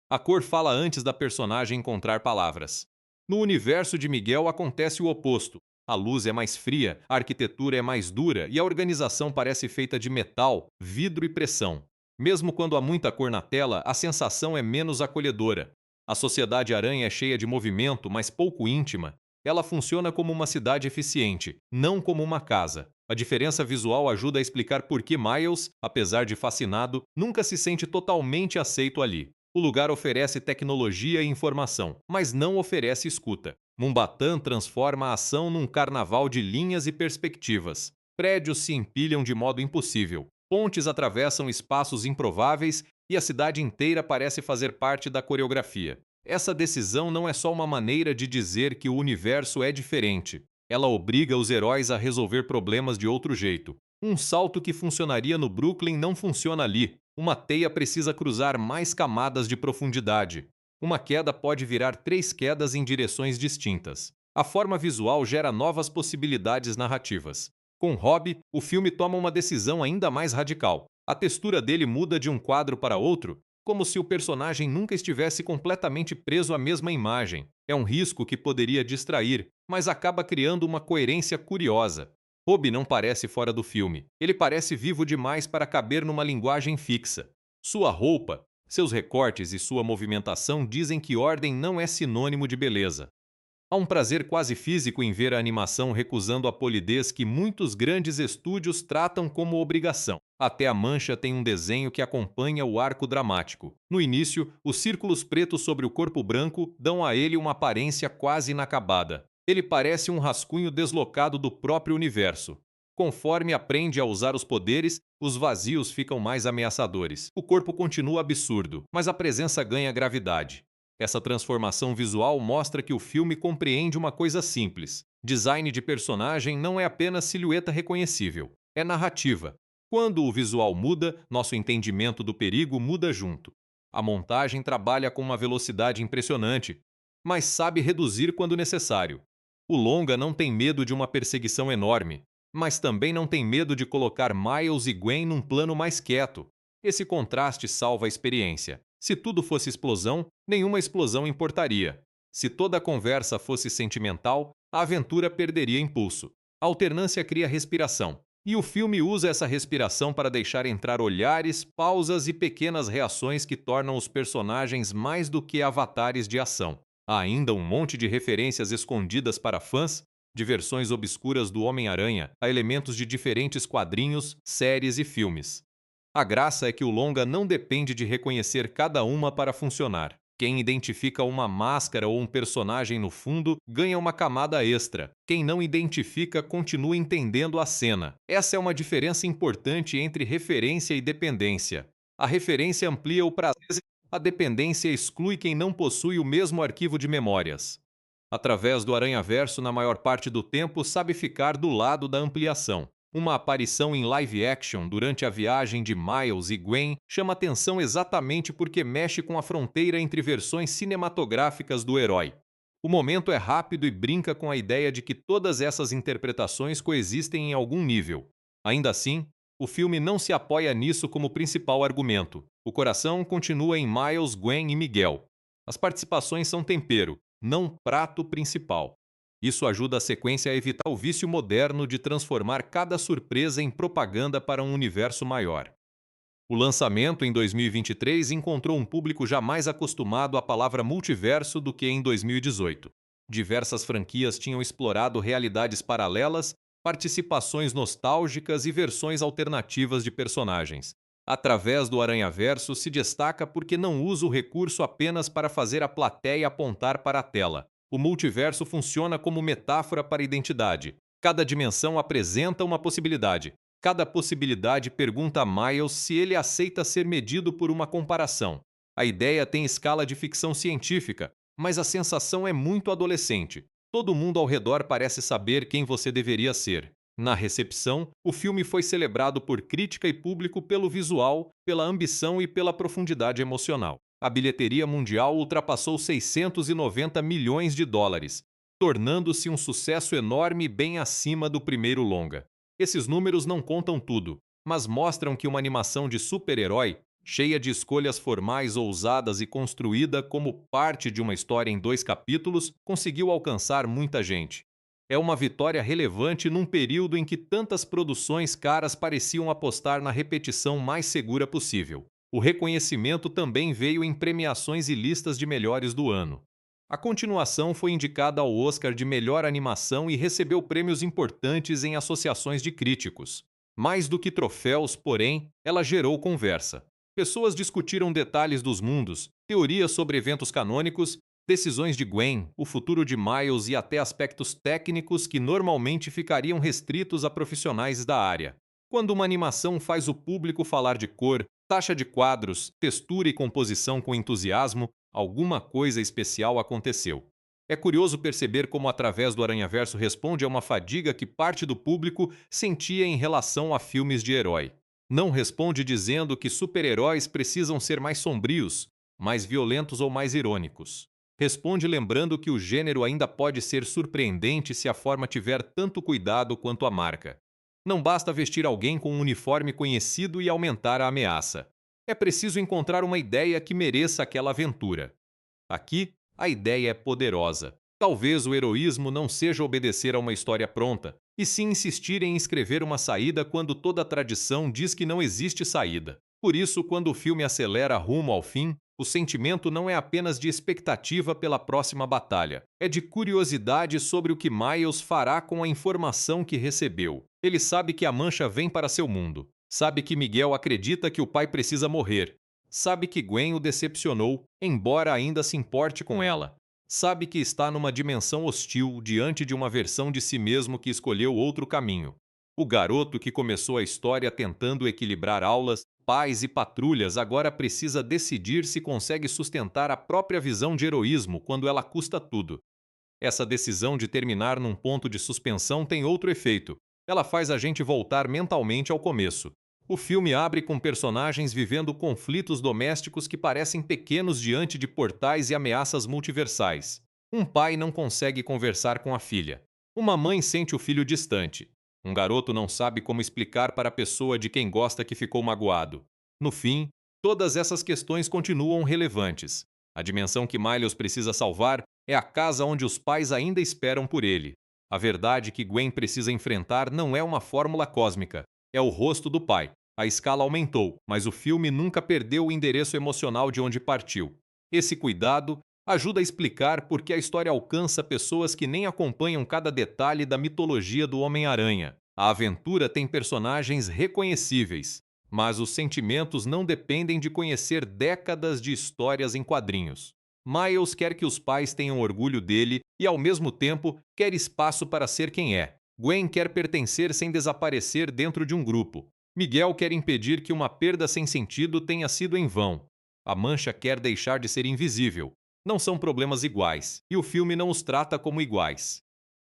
A cor fala antes da personagem encontrar palavras. No universo de Miguel acontece o oposto. A luz é mais fria, a arquitetura é mais dura e a organização parece feita de metal, vidro e pressão. Mesmo quando há muita cor na tela, a sensação é menos acolhedora. A Sociedade Aranha é cheia de movimento, mas pouco íntima. Ela funciona como uma cidade eficiente, não como uma casa. A diferença visual ajuda a explicar por que Miles, apesar de fascinado, nunca se sente totalmente aceito ali. O lugar oferece tecnologia e informação, mas não oferece escuta. Mumbatã transforma a ação num carnaval de linhas e perspectivas. Prédios se empilham de modo impossível. Pontes atravessam espaços improváveis e a cidade inteira parece fazer parte da coreografia. Essa decisão não é só uma maneira de dizer que o universo é diferente. Ela obriga os heróis a resolver problemas de outro jeito. Um salto que funcionaria no Brooklyn não funciona ali. Uma teia precisa cruzar mais camadas de profundidade. Uma queda pode virar 3 quedas em direções distintas. A forma visual gera novas possibilidades narrativas. Com Hobby, o filme toma uma decisão ainda mais radical. A textura dele muda de um quadro para outro, como se o personagem nunca estivesse completamente preso à mesma imagem. É um risco que poderia distrair, mas acaba criando uma coerência curiosa. Hobby não parece fora do filme. Ele parece vivo demais para caber numa linguagem fixa. Sua roupa, seus recortes e sua movimentação dizem que ordem não é sinônimo de beleza. Há um prazer quase físico em ver a animação recusando a polidez que muitos grandes estúdios tratam como obrigação. Até a Mancha tem um desenho que acompanha o arco dramático. No início, os círculos pretos sobre o corpo branco dão a ele uma aparência quase inacabada. Ele parece um rascunho deslocado do próprio universo. Conforme aprende a usar os poderes, os vazios ficam mais ameaçadores. O corpo continua absurdo, mas a presença ganha gravidade. Essa transformação visual mostra que o filme compreende uma coisa simples. Design de personagem não é apenas silhueta reconhecível, é narrativa. Quando o visual muda, nosso entendimento do perigo muda junto. A montagem trabalha com uma velocidade impressionante, mas sabe reduzir quando necessário. O longa não tem medo de uma perseguição enorme, mas também não tem medo de colocar Miles e Gwen num plano mais quieto. Esse contraste salva a experiência. Se tudo fosse explosão, nenhuma explosão importaria. Se toda a conversa fosse sentimental, a aventura perderia impulso. A alternância cria respiração, e o filme usa essa respiração para deixar entrar olhares, pausas e pequenas reações que tornam os personagens mais do que avatares de ação. Há ainda um monte de referências escondidas para fãs, de versões obscuras do Homem-Aranha a elementos de diferentes quadrinhos, séries e filmes. A graça é que o longa não depende de reconhecer cada uma para funcionar. Quem identifica uma máscara ou um personagem no fundo ganha uma camada extra. Quem não identifica continua entendendo a cena. Essa é uma diferença importante entre referência e dependência. A referência amplia o prazer, a dependência exclui quem não possui o mesmo arquivo de memórias. Através do Aranhaverso, na maior parte do tempo, sabe ficar do lado da ampliação. Uma aparição em live action durante a viagem de Miles e Gwen chama atenção exatamente porque mexe com a fronteira entre versões cinematográficas do herói. O momento é rápido e brinca com a ideia de que todas essas interpretações coexistem em algum nível. Ainda assim, o filme não se apoia nisso como principal argumento. O coração continua em Miles, Gwen e Miguel. As participações são tempero, não prato principal. Isso ajuda a sequência a evitar o vício moderno de transformar cada surpresa em propaganda para um universo maior. O lançamento em 2023 encontrou um público jamais acostumado à palavra multiverso do que em 2018. Diversas franquias tinham explorado realidades paralelas, participações nostálgicas e versões alternativas de personagens. Através do Aranhaverso se destaca porque não usa o recurso apenas para fazer a plateia apontar para a tela. O multiverso funciona como metáfora para a identidade. Cada dimensão apresenta uma possibilidade. Cada possibilidade pergunta a Miles se ele aceita ser medido por uma comparação. A ideia tem escala de ficção científica, mas a sensação é muito adolescente. Todo mundo ao redor parece saber quem você deveria ser. Na recepção, o filme foi celebrado por crítica e público pelo visual, pela ambição e pela profundidade emocional. A bilheteria mundial ultrapassou 690 milhões de dólares, tornando-se um sucesso enorme bem acima do primeiro longa. Esses números não contam tudo, mas mostram que uma animação de super-herói, cheia de escolhas formais ousadas e construída como parte de uma história em 2 capítulos, conseguiu alcançar muita gente. É uma vitória relevante num período em que tantas produções caras pareciam apostar na repetição mais segura possível. O reconhecimento também veio em premiações e listas de melhores do ano. A continuação foi indicada ao Oscar de melhor animação e recebeu prêmios importantes em associações de críticos. Mais do que troféus, porém, ela gerou conversa. Pessoas discutiram detalhes dos mundos, teorias sobre eventos canônicos, decisões de Gwen, o futuro de Miles e até aspectos técnicos que normalmente ficariam restritos a profissionais da área. Quando uma animação faz o público falar de cor, taxa de quadros, textura e composição com entusiasmo, alguma coisa especial aconteceu. É curioso perceber como, através do Aranhaverso, responde a uma fadiga que parte do público sentia em relação a filmes de herói. Não responde dizendo que super-heróis precisam ser mais sombrios, mais violentos ou mais irônicos. Responde lembrando que o gênero ainda pode ser surpreendente se a forma tiver tanto cuidado quanto a marca. Não basta vestir alguém com um uniforme conhecido e aumentar a ameaça. É preciso encontrar uma ideia que mereça aquela aventura. Aqui, a ideia é poderosa. Talvez o heroísmo não seja obedecer a uma história pronta, e sim insistir em escrever uma saída quando toda a tradição diz que não existe saída. Por isso, quando o filme acelera rumo ao fim, O sentimento não é apenas de expectativa pela próxima batalha, é de curiosidade sobre o que Miles fará com a informação que recebeu. Ele sabe que a mancha vem para seu mundo, sabe que Miguel acredita que o pai precisa morrer, sabe que Gwen o decepcionou, embora ainda se importe com ela. Sabe que está numa dimensão hostil diante de uma versão de si mesmo que escolheu outro caminho. O garoto que começou a história tentando equilibrar aulas, pais e patrulhas agora precisa decidir se consegue sustentar a própria visão de heroísmo quando ela custa tudo. Essa decisão de terminar num ponto de suspensão tem outro efeito. Ela faz a gente voltar mentalmente ao começo. O filme abre com personagens vivendo conflitos domésticos que parecem pequenos diante de portais e ameaças multiversais. Um pai não consegue conversar com a filha. Uma mãe sente o filho distante. Um garoto não sabe como explicar para a pessoa de quem gosta que ficou magoado. No fim, todas essas questões continuam relevantes. A dimensão que Miles precisa salvar é a casa onde os pais ainda esperam por ele. A verdade que Gwen precisa enfrentar não é uma fórmula cósmica, é o rosto do pai. A escala aumentou, mas o filme nunca perdeu o endereço emocional de onde partiu. Esse cuidado ajuda a explicar por que a história alcança pessoas que nem acompanham cada detalhe da mitologia do Homem-Aranha. A aventura tem personagens reconhecíveis, mas os sentimentos não dependem de conhecer décadas de histórias em quadrinhos. Miles quer que os pais tenham orgulho dele e, ao mesmo tempo, quer espaço para ser quem é. Gwen quer pertencer sem desaparecer dentro de um grupo. Miguel quer impedir que uma perda sem sentido tenha sido em vão. A mancha quer deixar de ser invisível. Não são problemas iguais, e o filme não os trata como iguais.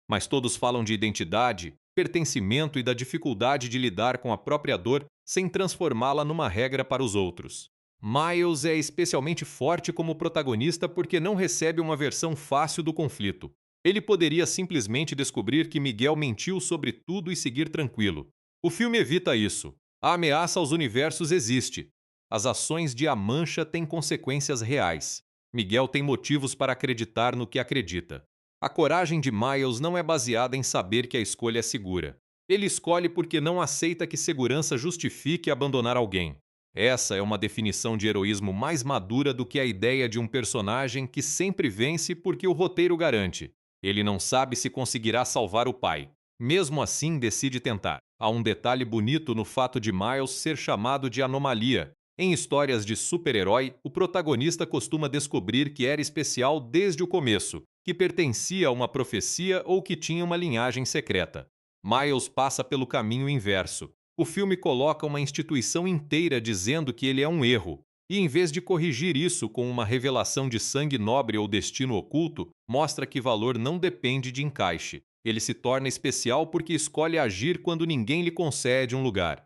Mas todos falam de identidade, pertencimento e da dificuldade de lidar com a própria dor sem transformá-la numa regra para os outros. Miles é especialmente forte como protagonista porque não recebe uma versão fácil do conflito. Ele poderia simplesmente descobrir que Miguel mentiu sobre tudo e seguir tranquilo. O filme evita isso. A ameaça aos universos existe. As ações de A Mancha têm consequências reais. Miguel tem motivos para acreditar no que acredita. A coragem de Miles não é baseada em saber que a escolha é segura. Ele escolhe porque não aceita que segurança justifique abandonar alguém. Essa é uma definição de heroísmo mais madura do que a ideia de um personagem que sempre vence porque o roteiro garante. Ele não sabe se conseguirá salvar o pai. Mesmo assim, decide tentar. Há um detalhe bonito no fato de Miles ser chamado de anomalia. Em histórias de super-herói, o protagonista costuma descobrir que era especial desde o começo, que pertencia a uma profecia ou que tinha uma linhagem secreta. Miles passa pelo caminho inverso. O filme coloca uma instituição inteira dizendo que ele é um erro, e em vez de corrigir isso com uma revelação de sangue nobre ou destino oculto, mostra que valor não depende de encaixe. Ele se torna especial porque escolhe agir quando ninguém lhe concede um lugar.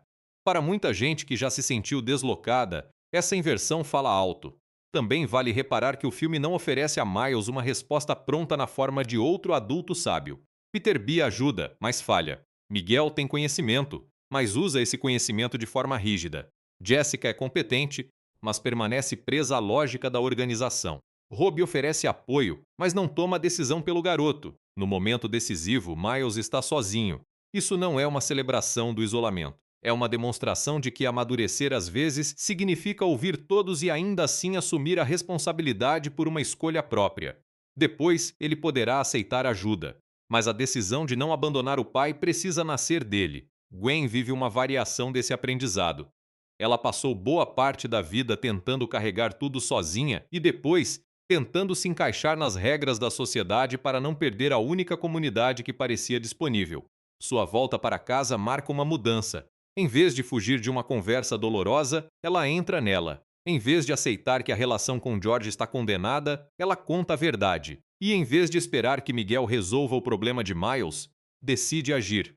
Para muita gente que já se sentiu deslocada, essa inversão fala alto. Também vale reparar que o filme não oferece a Miles uma resposta pronta na forma de outro adulto sábio. Peter B ajuda, mas falha. Miguel tem conhecimento, mas usa esse conhecimento de forma rígida. Jessica é competente, mas permanece presa à lógica da organização. Robbie oferece apoio, mas não toma a decisão pelo garoto. No momento decisivo, Miles está sozinho. Isso não é uma celebração do isolamento. É uma demonstração de que amadurecer às vezes significa ouvir todos e ainda assim assumir a responsabilidade por uma escolha própria. Depois, ele poderá aceitar ajuda. Mas a decisão de não abandonar o pai precisa nascer dele. Gwen vive uma variação desse aprendizado. Ela passou boa parte da vida tentando carregar tudo sozinha e depois tentando se encaixar nas regras da sociedade para não perder a única comunidade que parecia disponível. Sua volta para casa marca uma mudança. Em vez de fugir de uma conversa dolorosa, ela entra nela. Em vez de aceitar que a relação com George está condenada, ela conta a verdade. E em vez de esperar que Miguel resolva o problema de Miles, decide agir.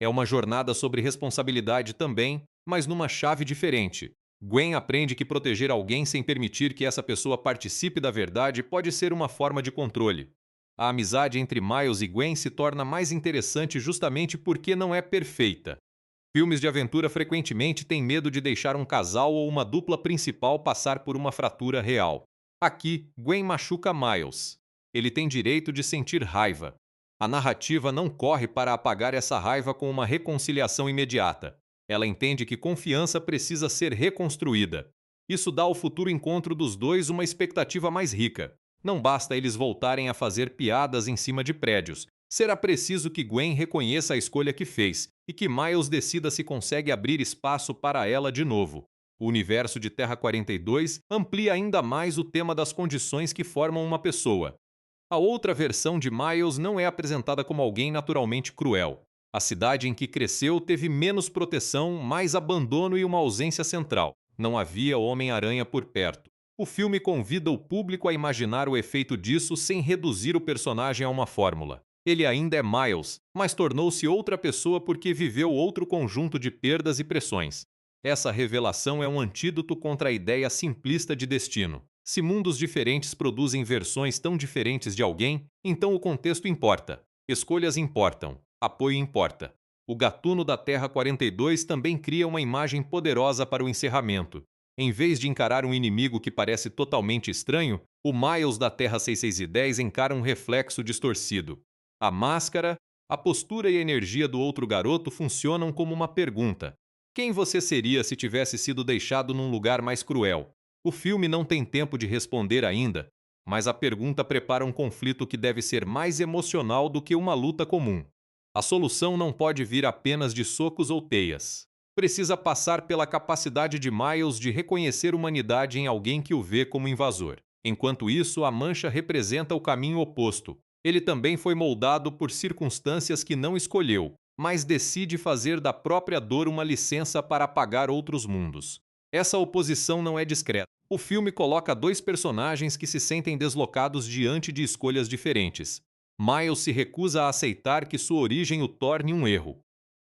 É uma jornada sobre responsabilidade também, mas numa chave diferente. Gwen aprende que proteger alguém sem permitir que essa pessoa participe da verdade pode ser uma forma de controle. A amizade entre Miles e Gwen se torna mais interessante justamente porque não é perfeita. Filmes de aventura frequentemente têm medo de deixar um casal ou uma dupla principal passar por uma fratura real. Aqui, Gwen machuca Miles. Ele tem direito de sentir raiva. A narrativa não corre para apagar essa raiva com uma reconciliação imediata. Ela entende que confiança precisa ser reconstruída. Isso dá ao futuro encontro dos dois uma expectativa mais rica. Não basta eles voltarem a fazer piadas em cima de prédios. Será preciso que Gwen reconheça a escolha que fez e que Miles decida se consegue abrir espaço para ela de novo. O universo de Terra 42 amplia ainda mais o tema das condições que formam uma pessoa. A outra versão de Miles não é apresentada como alguém naturalmente cruel. A cidade em que cresceu teve menos proteção, mais abandono e uma ausência central. Não havia Homem-Aranha por perto. O filme convida o público a imaginar o efeito disso sem reduzir o personagem a uma fórmula. Ele ainda é Miles, mas tornou-se outra pessoa porque viveu outro conjunto de perdas e pressões. Essa revelação é um antídoto contra a ideia simplista de destino. Se mundos diferentes produzem versões tão diferentes de alguém, então o contexto importa. Escolhas importam. Apoio importa. O Gatuno da Terra 42 também cria uma imagem poderosa para o encerramento. Em vez de encarar um inimigo que parece totalmente estranho, o Miles da Terra 6610 encara um reflexo distorcido. A máscara, a postura e a energia do outro garoto funcionam como uma pergunta. Quem você seria se tivesse sido deixado num lugar mais cruel? O filme não tem tempo de responder ainda, mas a pergunta prepara um conflito que deve ser mais emocional do que uma luta comum. A solução não pode vir apenas de socos ou teias. Precisa passar pela capacidade de Miles de reconhecer humanidade em alguém que o vê como invasor. Enquanto isso, a Mancha representa o caminho oposto. Ele também foi moldado por circunstâncias que não escolheu, mas decide fazer da própria dor uma licença para apagar outros mundos. Essa oposição não é discreta. O filme coloca dois personagens que se sentem deslocados diante de escolhas diferentes. Miles se recusa a aceitar que sua origem o torne um erro.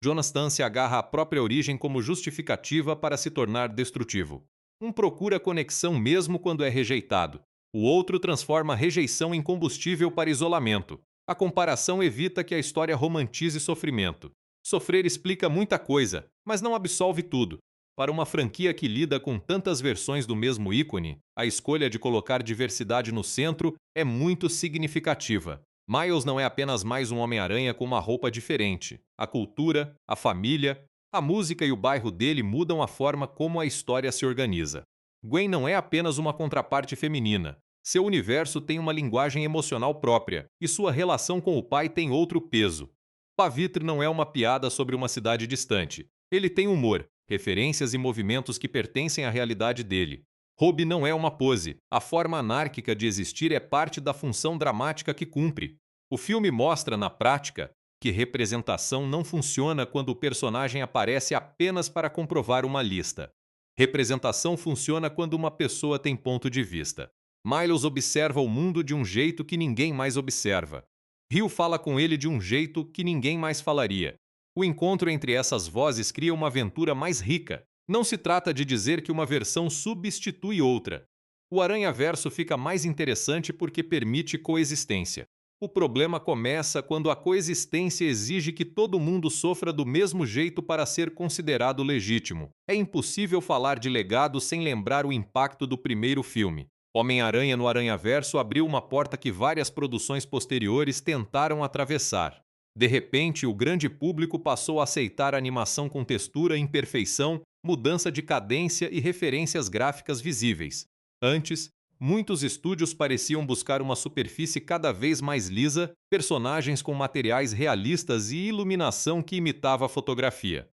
Jonathan se agarra à própria origem como justificativa para se tornar destrutivo. Um procura conexão mesmo quando é rejeitado. O outro transforma a rejeição em combustível para isolamento. A comparação evita que a história romantize sofrimento. Sofrer explica muita coisa, mas não absolve tudo. Para uma franquia que lida com tantas versões do mesmo ícone, a escolha de colocar diversidade no centro é muito significativa. Miles não é apenas mais um Homem-Aranha com uma roupa diferente. A cultura, a família, a música e o bairro dele mudam a forma como a história se organiza. Gwen não é apenas uma contraparte feminina. Seu universo tem uma linguagem emocional própria, e sua relação com o pai tem outro peso. Pavitre não é uma piada sobre uma cidade distante. Ele tem humor, referências e movimentos que pertencem à realidade dele. Hobby não é uma pose. A forma anárquica de existir é parte da função dramática que cumpre. O filme mostra, na prática, que representação não funciona quando o personagem aparece apenas para comprovar uma lista. Representação funciona quando uma pessoa tem ponto de vista. Miles observa o mundo de um jeito que ninguém mais observa. Rio fala com ele de um jeito que ninguém mais falaria. O encontro entre essas vozes cria uma aventura mais rica. Não se trata de dizer que uma versão substitui outra. O Aranhaverso fica mais interessante porque permite coexistência. O problema começa quando a coexistência exige que todo mundo sofra do mesmo jeito para ser considerado legítimo. É impossível falar de legado sem lembrar o impacto do primeiro filme. Homem-Aranha no Aranhaverso abriu uma porta que várias produções posteriores tentaram atravessar. De repente, o grande público passou a aceitar animação com textura, imperfeição, mudança de cadência e referências gráficas visíveis. Antes, muitos estúdios pareciam buscar uma superfície cada vez mais lisa, personagens com materiais realistas e iluminação que imitava a fotografia.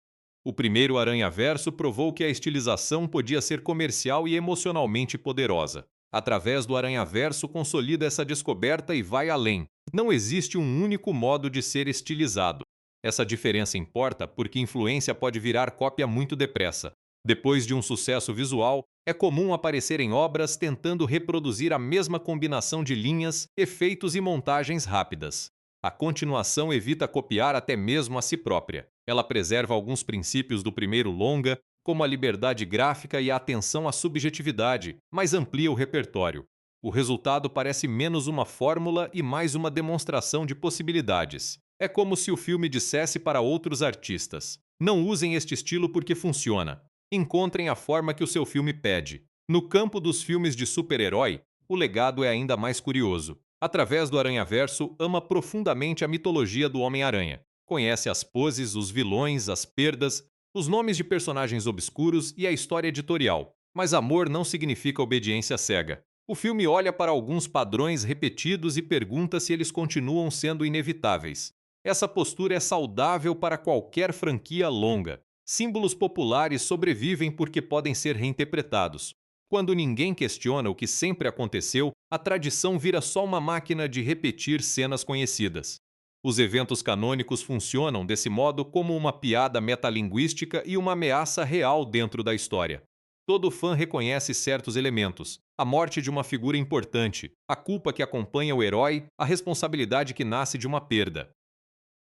O primeiro Aranhaverso provou que a estilização podia ser comercial e emocionalmente poderosa. Através do Aranhaverso consolida essa descoberta e vai além. Não existe um único modo de ser estilizado. Essa diferença importa porque influência pode virar cópia muito depressa. Depois de um sucesso visual, é comum aparecer em obras tentando reproduzir a mesma combinação de linhas, efeitos e montagens rápidas. A continuação evita copiar até mesmo a si própria. Ela preserva alguns princípios do primeiro longa, como a liberdade gráfica e a atenção à subjetividade, mas amplia o repertório. O resultado parece menos uma fórmula e mais uma demonstração de possibilidades. É como se o filme dissesse para outros artistas: não usem este estilo porque funciona. Encontrem a forma que o seu filme pede. No campo dos filmes de super-herói, o legado é ainda mais curioso. Através do Aranhaverso, ama profundamente a mitologia do Homem-Aranha. Conhece as poses, os vilões, as perdas, os nomes de personagens obscuros e a história editorial. Mas amor não significa obediência cega. O filme olha para alguns padrões repetidos e pergunta se eles continuam sendo inevitáveis. Essa postura é saudável para qualquer franquia longa. Símbolos populares sobrevivem porque podem ser reinterpretados. Quando ninguém questiona o que sempre aconteceu, a tradição vira só uma máquina de repetir cenas conhecidas. Os eventos canônicos funcionam desse modo como uma piada metalinguística e uma ameaça real dentro da história. Todo fã reconhece certos elementos: a morte de uma figura importante, a culpa que acompanha o herói, a responsabilidade que nasce de uma perda.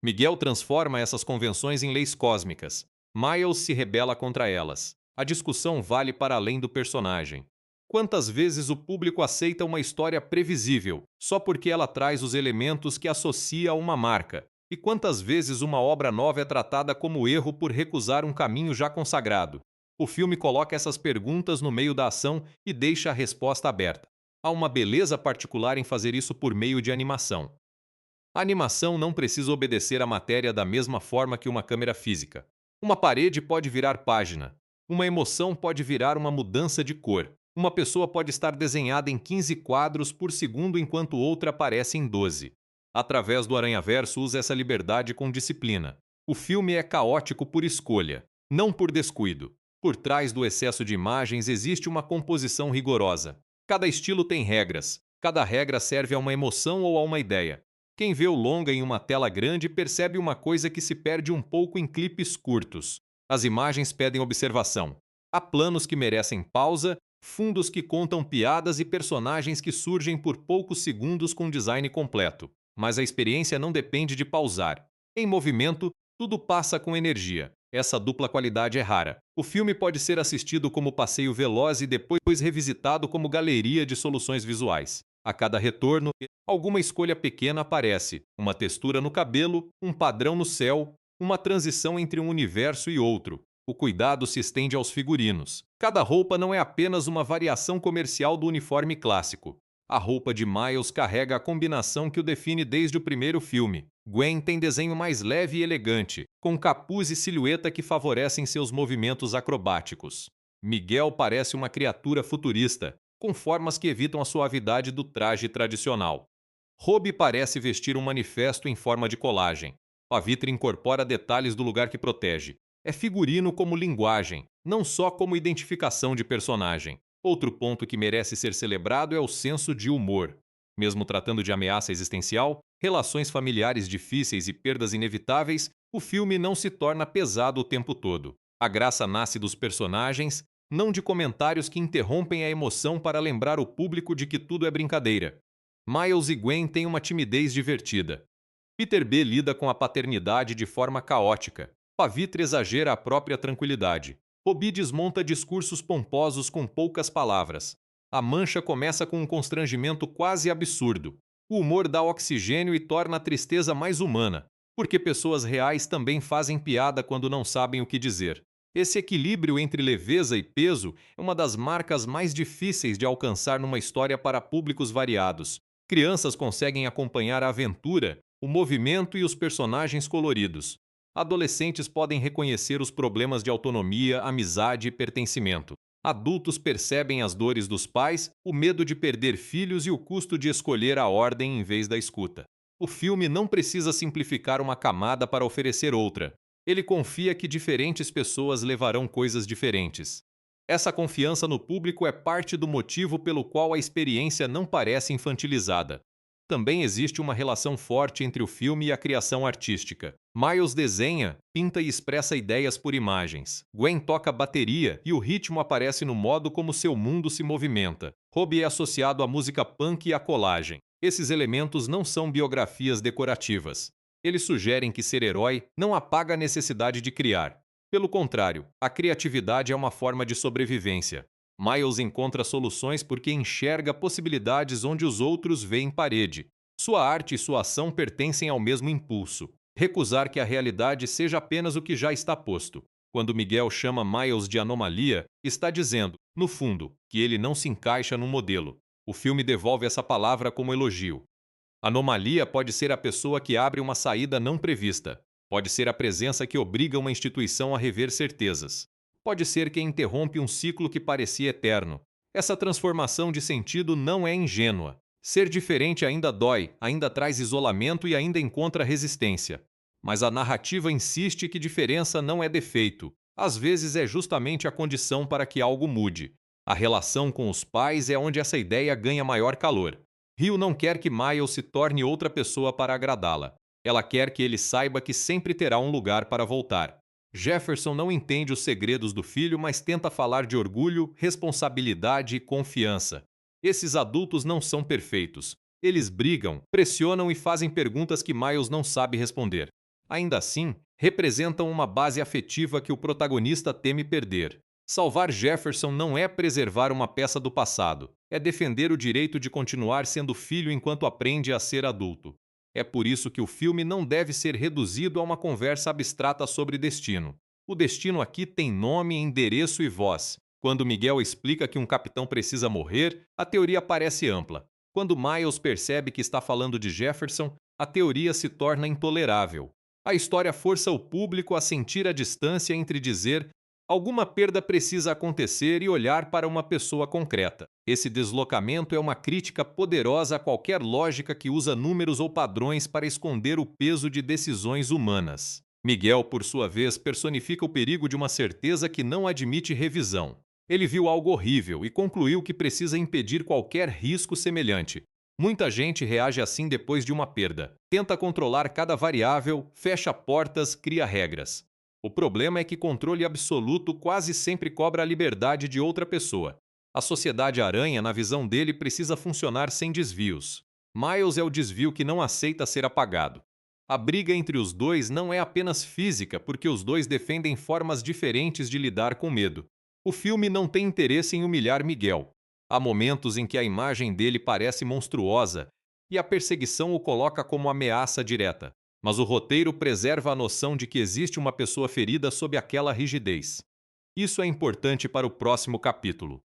Miguel transforma essas convenções em leis cósmicas. Miles se rebela contra elas. A discussão vale para além do personagem. Quantas vezes o público aceita uma história previsível, só porque ela traz os elementos que associa a uma marca? E quantas vezes uma obra nova é tratada como erro por recusar um caminho já consagrado? O filme coloca essas perguntas no meio da ação e deixa a resposta aberta. Há uma beleza particular em fazer isso por meio de animação. A animação não precisa obedecer à matéria da mesma forma que uma câmera física. Uma parede pode virar página. Uma emoção pode virar uma mudança de cor. Uma pessoa pode estar desenhada em 15 quadros por segundo enquanto outra aparece em 12. Através do Aranhaverso usa essa liberdade com disciplina. O filme é caótico por escolha, não por descuido. Por trás do excesso de imagens existe uma composição rigorosa. Cada estilo tem regras. Cada regra serve a uma emoção ou a uma ideia. Quem vê o longa em uma tela grande percebe uma coisa que se perde um pouco em clipes curtos. As imagens pedem observação. Há planos que merecem pausa, fundos que contam piadas e personagens que surgem por poucos segundos com design completo. Mas a experiência não depende de pausar. Em movimento, tudo passa com energia. Essa dupla qualidade é rara. O filme pode ser assistido como passeio veloz e depois revisitado como galeria de soluções visuais. A cada retorno, alguma escolha pequena aparece: uma textura no cabelo, um padrão no céu, uma transição entre um universo e outro. O cuidado se estende aos figurinos. Cada roupa não é apenas uma variação comercial do uniforme clássico. A roupa de Miles carrega a combinação que o define desde o primeiro filme. Gwen tem desenho mais leve e elegante, com capuz e silhueta que favorecem seus movimentos acrobáticos. Miguel parece uma criatura futurista, com formas que evitam a suavidade do traje tradicional. Robbie parece vestir um manifesto em forma de colagem. Pavitra incorpora detalhes do lugar que protege. É figurino como linguagem, não só como identificação de personagem. Outro ponto que merece ser celebrado é o senso de humor. Mesmo tratando de ameaça existencial, relações familiares difíceis e perdas inevitáveis, o filme não se torna pesado o tempo todo. A graça nasce dos personagens, não de comentários que interrompem a emoção para lembrar o público de que tudo é brincadeira. Miles e Gwen têm uma timidez divertida. Peter B lida com a paternidade de forma caótica. Pavitra exagera a própria tranquilidade. Robbie desmonta discursos pomposos com poucas palavras. A mancha começa com um constrangimento quase absurdo. O humor dá oxigênio e torna a tristeza mais humana, porque pessoas reais também fazem piada quando não sabem o que dizer. Esse equilíbrio entre leveza e peso é uma das marcas mais difíceis de alcançar numa história para públicos variados. Crianças conseguem acompanhar a aventura, o movimento e os personagens coloridos. Adolescentes podem reconhecer os problemas de autonomia, amizade e pertencimento. Adultos percebem as dores dos pais, o medo de perder filhos e o custo de escolher a ordem em vez da escuta. O filme não precisa simplificar uma camada para oferecer outra. Ele confia que diferentes pessoas levarão coisas diferentes. Essa confiança no público é parte do motivo pelo qual a experiência não parece infantilizada. Também existe uma relação forte entre o filme e a criação artística. Miles desenha, pinta e expressa ideias por imagens. Gwen toca bateria e o ritmo aparece no modo como seu mundo se movimenta. Robbie é associado à música punk e à colagem. Esses elementos não são biografias decorativas. Eles sugerem que ser herói não apaga a necessidade de criar. Pelo contrário, a criatividade é uma forma de sobrevivência. Miles encontra soluções porque enxerga possibilidades onde os outros veem parede. Sua arte e sua ação pertencem ao mesmo impulso: recusar que a realidade seja apenas o que já está posto. Quando Miguel chama Miles de anomalia, está dizendo, no fundo, que ele não se encaixa num modelo. O filme devolve essa palavra como elogio. Anomalia pode ser a pessoa que abre uma saída não prevista. Pode ser a presença que obriga uma instituição a rever certezas. pode ser quem interrompe um ciclo que parecia eterno. Essa transformação de sentido não é ingênua. Ser diferente ainda dói, ainda traz isolamento e ainda encontra resistência. Mas a narrativa insiste que diferença não é defeito. Às vezes é justamente a condição para que algo mude. A relação com os pais é onde essa ideia ganha maior calor. Rio não quer que Miles se torne outra pessoa para agradá-la. Ela quer que ele saiba que sempre terá um lugar para voltar. Jefferson não entende os segredos do filho, mas tenta falar de orgulho, responsabilidade e confiança. Esses adultos não são perfeitos. Eles brigam, pressionam e fazem perguntas que Miles não sabe responder. Ainda assim, representam uma base afetiva que o protagonista teme perder. Salvar Jefferson não é preservar uma peça do passado, é defender o direito de continuar sendo filho enquanto aprende a ser adulto. É por isso que o filme não deve ser reduzido a uma conversa abstrata sobre destino. O destino aqui tem nome, endereço e voz. Quando Miguel explica que um capitão precisa morrer, a teoria parece ampla. Quando Miles percebe que está falando de Jefferson, a teoria se torna intolerável. A história força o público a sentir a distância entre dizer alguma perda precisa acontecer e olhar para uma pessoa concreta. Esse deslocamento é uma crítica poderosa a qualquer lógica que usa números ou padrões para esconder o peso de decisões humanas. Miguel, por sua vez, personifica o perigo de uma certeza que não admite revisão. Ele viu algo horrível e concluiu que precisa impedir qualquer risco semelhante. Muita gente reage assim depois de uma perda. Tenta controlar cada variável, fecha portas, cria regras. O problema é que controle absoluto quase sempre cobra a liberdade de outra pessoa. A sociedade aranha, na visão dele, precisa funcionar sem desvios. Miles é o desvio que não aceita ser apagado. A briga entre os dois não é apenas física, porque os dois defendem formas diferentes de lidar com medo. O filme não tem interesse em humilhar Miguel. Há momentos em que a imagem dele parece monstruosa e a perseguição o coloca como ameaça direta. Mas o roteiro preserva a noção de que existe uma pessoa ferida sob aquela rigidez. Isso é importante para o próximo capítulo.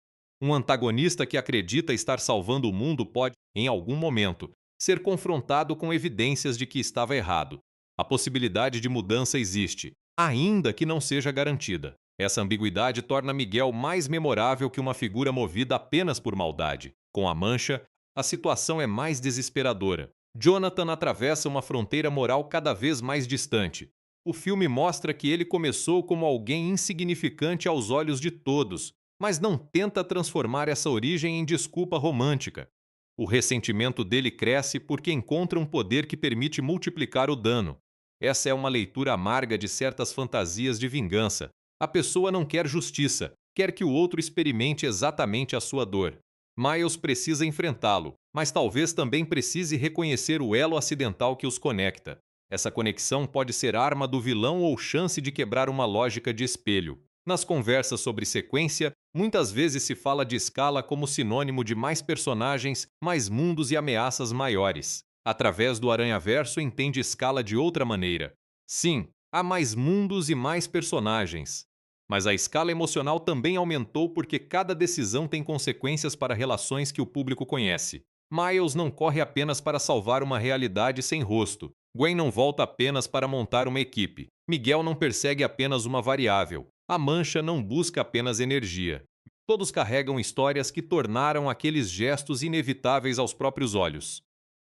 Um antagonista que acredita estar salvando o mundo pode, em algum momento, ser confrontado com evidências de que estava errado. A possibilidade de mudança existe, ainda que não seja garantida. Essa ambiguidade torna Miguel mais memorável que uma figura movida apenas por maldade. Com a mancha, a situação é mais desesperadora. Jonathan atravessa uma fronteira moral cada vez mais distante. O filme mostra que ele começou como alguém insignificante aos olhos de todos, mas não tenta transformar essa origem em desculpa romântica. O ressentimento dele cresce porque encontra um poder que permite multiplicar o dano. Essa é uma leitura amarga de certas fantasias de vingança. A pessoa não quer justiça, quer que o outro experimente exatamente a sua dor. Miles precisa enfrentá-lo, mas talvez também precise reconhecer o elo acidental que os conecta. Essa conexão pode ser arma do vilão ou chance de quebrar uma lógica de espelho. Nas conversas sobre sequência, muitas vezes se fala de escala como sinônimo de mais personagens, mais mundos e ameaças maiores. Através do Aranhaverso entende escala de outra maneira. Sim, há mais mundos e mais personagens. Mas a escala emocional também aumentou porque cada decisão tem consequências para relações que o público conhece. Miles não corre apenas para salvar uma realidade sem rosto. Gwen não volta apenas para montar uma equipe. Miguel não persegue apenas uma variável. A mancha não busca apenas energia. Todos carregam histórias que tornaram aqueles gestos inevitáveis aos próprios olhos.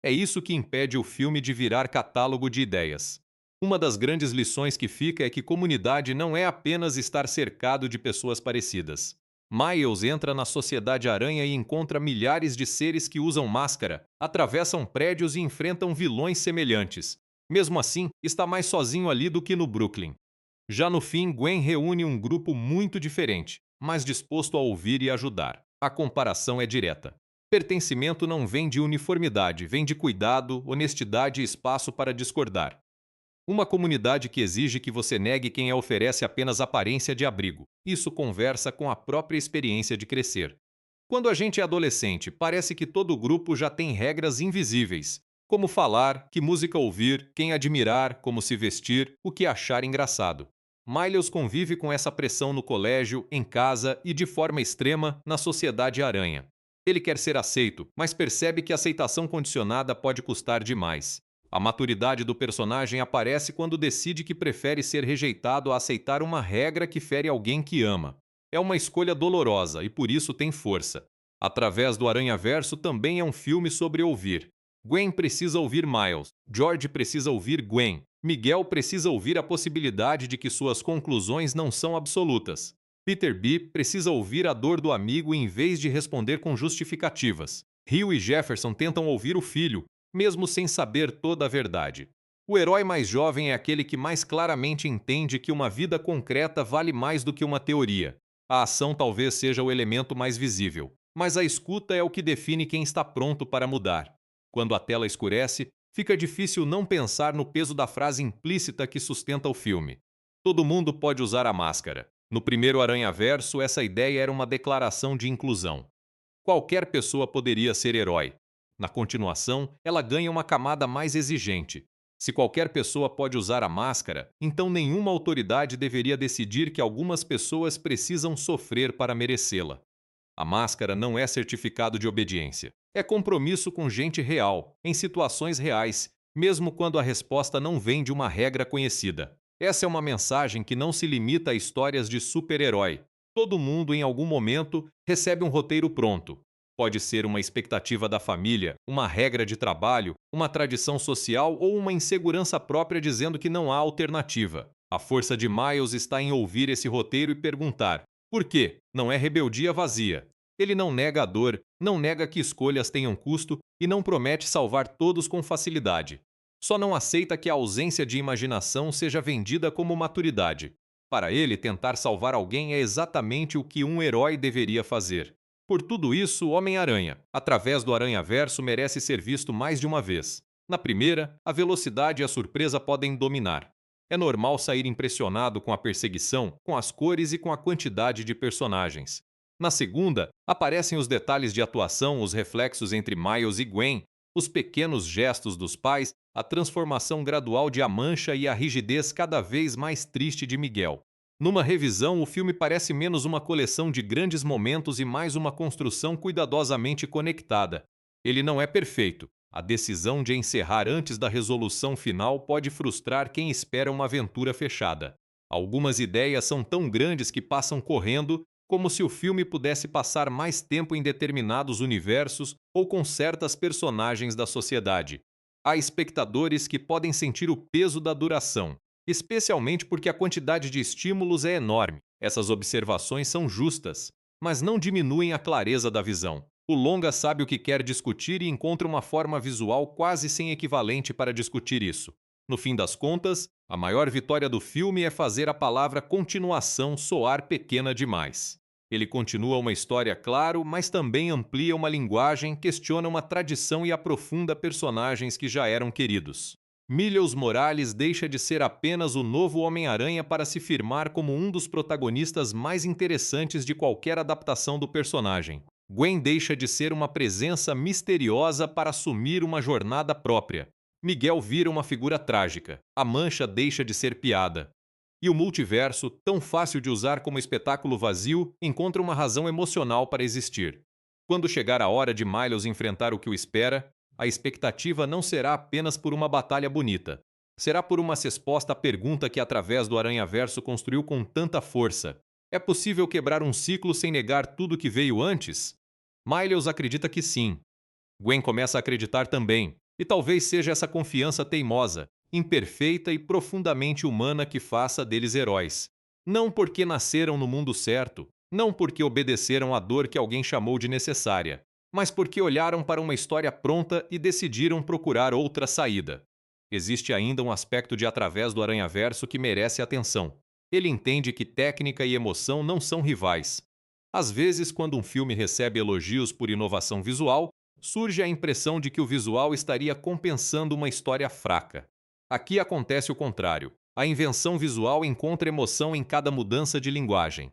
É isso que impede o filme de virar catálogo de ideias. Uma das grandes lições que fica é que comunidade não é apenas estar cercado de pessoas parecidas. Miles entra na Sociedade Aranha e encontra milhares de seres que usam máscara, atravessam prédios e enfrentam vilões semelhantes. Mesmo assim, está mais sozinho ali do que no Brooklyn. Já no fim, Gwen reúne um grupo muito diferente, mas disposto a ouvir e ajudar. A comparação é direta. Pertencimento não vem de uniformidade, vem de cuidado, honestidade e espaço para discordar. Uma comunidade que exige que você negue quem a oferece apenas aparência de abrigo. Isso conversa com a própria experiência de crescer. Quando a gente é adolescente, parece que todo grupo já tem regras invisíveis. Como falar, que música ouvir, quem admirar, como se vestir, o que achar engraçado. Miles convive com essa pressão no colégio, em casa e, de forma extrema, na sociedade aranha. Ele quer ser aceito, mas percebe que a aceitação condicionada pode custar demais. A maturidade do personagem aparece quando decide que prefere ser rejeitado a aceitar uma regra que fere alguém que ama. É uma escolha dolorosa e por isso tem força. Através do Aranhaverso também é um filme sobre ouvir. Gwen precisa ouvir Miles, George precisa ouvir Gwen, Miguel precisa ouvir a possibilidade de que suas conclusões não são absolutas. Peter B precisa ouvir a dor do amigo em vez de responder com justificativas. Rio e Jefferson tentam ouvir o filho, mesmo sem saber toda a verdade. O herói mais jovem é aquele que mais claramente entende que uma vida concreta vale mais do que uma teoria. A ação talvez seja o elemento mais visível, mas a escuta é o que define quem está pronto para mudar. Quando a tela escurece, fica difícil não pensar no peso da frase implícita que sustenta o filme. Todo mundo pode usar a máscara. No primeiro Aranhaverso, essa ideia era uma declaração de inclusão. Qualquer pessoa poderia ser herói. Na continuação, ela ganha uma camada mais exigente. Se qualquer pessoa pode usar a máscara, então nenhuma autoridade deveria decidir que algumas pessoas precisam sofrer para merecê-la. A máscara não é certificado de obediência. É compromisso com gente real, em situações reais, mesmo quando a resposta não vem de uma regra conhecida. Essa é uma mensagem que não se limita a histórias de super-herói. Todo mundo, em algum momento, recebe um roteiro pronto. Pode ser uma expectativa da família, uma regra de trabalho, uma tradição social ou uma insegurança própria dizendo que não há alternativa. A força de Miles está em ouvir esse roteiro e perguntar: por quê? Não é rebeldia vazia. Ele não nega a dor, não nega que escolhas tenham custo e não promete salvar todos com facilidade. Só não aceita que a ausência de imaginação seja vendida como maturidade. Para ele, tentar salvar alguém é exatamente o que um herói deveria fazer. Por tudo isso, o Homem-Aranha, através do Aranhaverso, merece ser visto mais de uma vez. Na primeira, a velocidade e a surpresa podem dominar. É normal sair impressionado com a perseguição, com as cores e com a quantidade de personagens. Na segunda, aparecem os detalhes de atuação, os reflexos entre Miles e Gwen, os pequenos gestos dos pais, a transformação gradual de A Mancha e a rigidez cada vez mais triste de Miguel. Numa revisão, o filme parece menos uma coleção de grandes momentos e mais uma construção cuidadosamente conectada. Ele não é perfeito. A decisão de encerrar antes da resolução final pode frustrar quem espera uma aventura fechada. Algumas ideias são tão grandes que passam correndo, como se o filme pudesse passar mais tempo em determinados universos ou com certas personagens da sociedade. Há espectadores que podem sentir o peso da duração, especialmente porque a quantidade de estímulos é enorme. Essas observações são justas, mas não diminuem a clareza da visão. O longa sabe o que quer discutir e encontra uma forma visual quase sem equivalente para discutir isso. No fim das contas, a maior vitória do filme é fazer a palavra continuação soar pequena demais. Ele continua uma história, claro, mas também amplia uma linguagem, questiona uma tradição e aprofunda personagens que já eram queridos. Miles Morales deixa de ser apenas o novo Homem-Aranha para se firmar como um dos protagonistas mais interessantes de qualquer adaptação do personagem. Gwen deixa de ser uma presença misteriosa para assumir uma jornada própria. Miguel vira uma figura trágica. A Mancha deixa de ser piada. E o multiverso, tão fácil de usar como espetáculo vazio, encontra uma razão emocional para existir. Quando chegar a hora de Miles enfrentar o que o espera, a expectativa não será apenas por uma batalha bonita. Será por uma resposta à pergunta que através do Aranhaverso construiu com tanta força. É possível quebrar um ciclo sem negar tudo que veio antes? Miles acredita que sim. Gwen começa a acreditar também, e talvez seja essa confiança teimosa, imperfeita e profundamente humana que faça deles heróis. Não porque nasceram no mundo certo, não porque obedeceram à dor que alguém chamou de necessária, mas porque olharam para uma história pronta e decidiram procurar outra saída. Existe ainda um aspecto de Através do Aranhaverso que merece atenção. Ele entende que técnica e emoção não são rivais. Às vezes, quando um filme recebe elogios por inovação visual, surge a impressão de que o visual estaria compensando uma história fraca. Aqui acontece o contrário. A invenção visual encontra emoção em cada mudança de linguagem.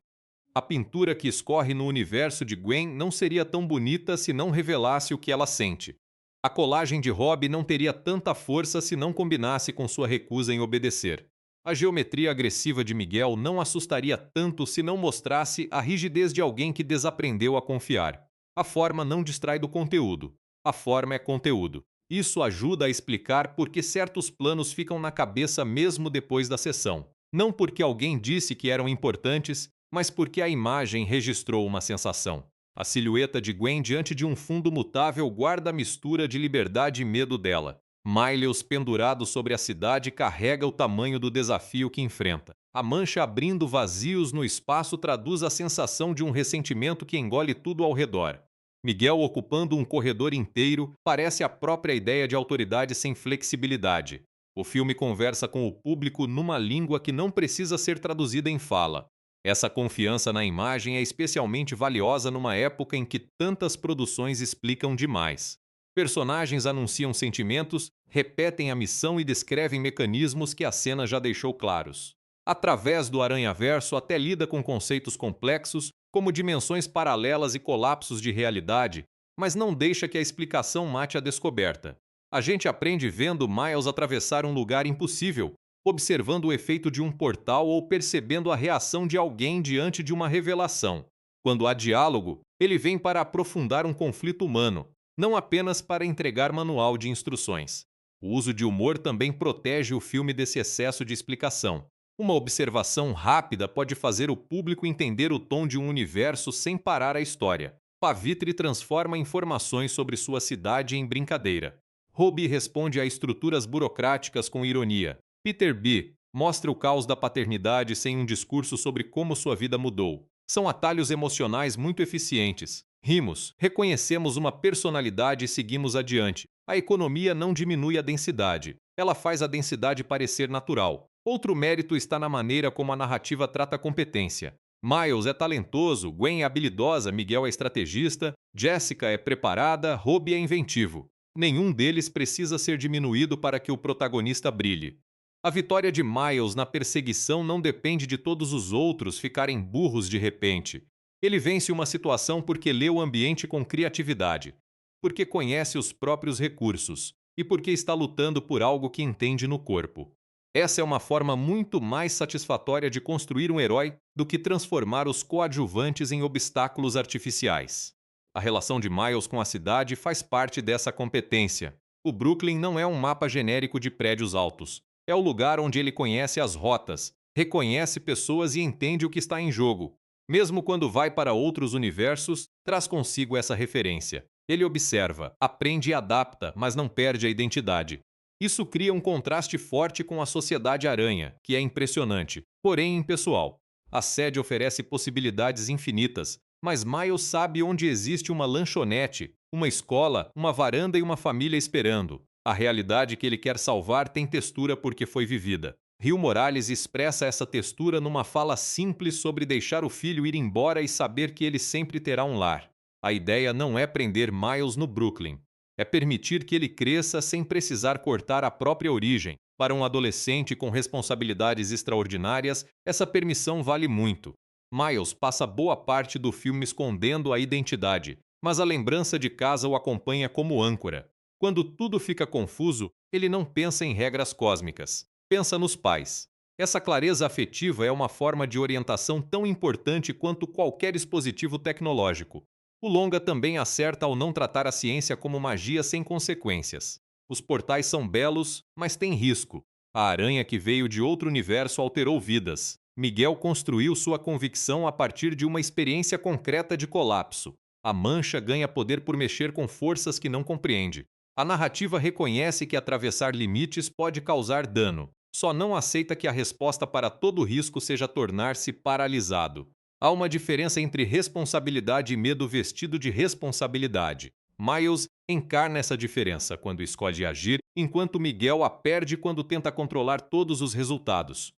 A pintura que escorre no universo de Gwen não seria tão bonita se não revelasse o que ela sente. A colagem de Robbie não teria tanta força se não combinasse com sua recusa em obedecer. A geometria agressiva de Miguel não assustaria tanto se não mostrasse a rigidez de alguém que desaprendeu a confiar. A forma não distrai do conteúdo. A forma é conteúdo. Isso ajuda a explicar por que certos planos ficam na cabeça mesmo depois da sessão. Não porque alguém disse que eram importantes, mas porque a imagem registrou uma sensação. A silhueta de Gwen diante de um fundo mutável guarda a mistura de liberdade e medo dela. Miles, pendurado sobre a cidade, carrega o tamanho do desafio que enfrenta. A mancha abrindo vazios no espaço traduz a sensação de um ressentimento que engole tudo ao redor. Miguel ocupando um corredor inteiro parece a própria ideia de autoridade sem flexibilidade. O filme conversa com o público numa língua que não precisa ser traduzida em fala. Essa confiança na imagem é especialmente valiosa numa época em que tantas produções explicam demais. Personagens anunciam sentimentos, repetem a missão e descrevem mecanismos que a cena já deixou claros. Através do Aranhaverso, até lida com conceitos complexos, como dimensões paralelas e colapsos de realidade, mas não deixa que a explicação mate a descoberta. A gente aprende vendo Miles atravessar um lugar impossível, observando o efeito de um portal ou percebendo a reação de alguém diante de uma revelação. Quando há diálogo, ele vem para aprofundar um conflito humano, não apenas para entregar manual de instruções. O uso de humor também protege o filme desse excesso de explicação. Uma observação rápida pode fazer o público entender o tom de um universo sem parar a história. Pavitri transforma informações sobre sua cidade em brincadeira. Robbie responde a estruturas burocráticas com ironia. Peter B. mostra o caos da paternidade sem um discurso sobre como sua vida mudou. São atalhos emocionais muito eficientes. Rimos, reconhecemos uma personalidade e seguimos adiante. A economia não diminui a densidade. Ela faz a densidade parecer natural. Outro mérito está na maneira como a narrativa trata a competência. Miles é talentoso, Gwen é habilidosa, Miguel é estrategista, Jessica é preparada, Robbie é inventivo. Nenhum deles precisa ser diminuído para que o protagonista brilhe. A vitória de Miles na perseguição não depende de todos os outros ficarem burros de repente. Ele vence uma situação porque lê o ambiente com criatividade, porque conhece os próprios recursos e porque está lutando por algo que entende no corpo. Essa é uma forma muito mais satisfatória de construir um herói do que transformar os coadjuvantes em obstáculos artificiais. A relação de Miles com a cidade faz parte dessa competência. O Brooklyn não é um mapa genérico de prédios altos. É o lugar onde ele conhece as rotas, reconhece pessoas e entende o que está em jogo. Mesmo quando vai para outros universos, traz consigo essa referência. Ele observa, aprende e adapta, mas não perde a identidade. Isso cria um contraste forte com a Sociedade Aranha, que é impressionante, porém impessoal. A sede oferece possibilidades infinitas, mas Miles sabe onde existe uma lanchonete, uma escola, uma varanda e uma família esperando. A realidade que ele quer salvar tem textura porque foi vivida. Rio Morales expressa essa textura numa fala simples sobre deixar o filho ir embora e saber que ele sempre terá um lar. A ideia não é prender Miles no Brooklyn. É permitir que ele cresça sem precisar cortar a própria origem. Para um adolescente com responsabilidades extraordinárias, essa permissão vale muito. Miles passa boa parte do filme escondendo a identidade, mas a lembrança de casa o acompanha como âncora. Quando tudo fica confuso, ele não pensa em regras cósmicas. Pensa nos pais. Essa clareza afetiva é uma forma de orientação tão importante quanto qualquer dispositivo tecnológico. O longa também acerta ao não tratar a ciência como magia sem consequências. Os portais são belos, mas têm risco. A aranha que veio de outro universo alterou vidas. Miguel construiu sua convicção a partir de uma experiência concreta de colapso. A mancha ganha poder por mexer com forças que não compreende. A narrativa reconhece que atravessar limites pode causar dano. Só não aceita que a resposta para todo risco seja tornar-se paralisado. Há uma diferença entre responsabilidade e medo vestido de responsabilidade. Miles encarna essa diferença quando escolhe agir, enquanto Miguel a perde quando tenta controlar todos os resultados.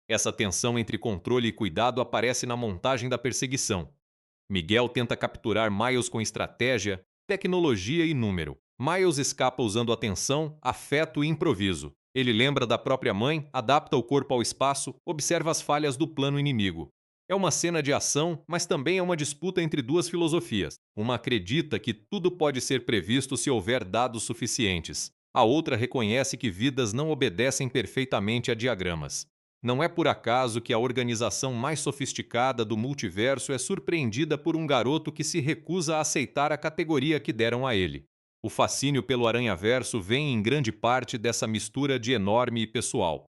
Essa tensão entre controle e cuidado aparece na montagem da perseguição. Miguel tenta capturar Miles com estratégia, tecnologia e número. Miles escapa usando atenção, afeto e improviso. Ele lembra da própria mãe, adapta o corpo ao espaço, observa as falhas do plano inimigo. É uma cena de ação, mas também é uma disputa entre duas filosofias. Uma acredita que tudo pode ser previsto se houver dados suficientes. A outra reconhece que vidas não obedecem perfeitamente a diagramas. Não é por acaso que a organização mais sofisticada do multiverso é surpreendida por um garoto que se recusa a aceitar a categoria que deram a ele. O fascínio pelo Aranhaverso vem em grande parte dessa mistura de enorme e pessoal.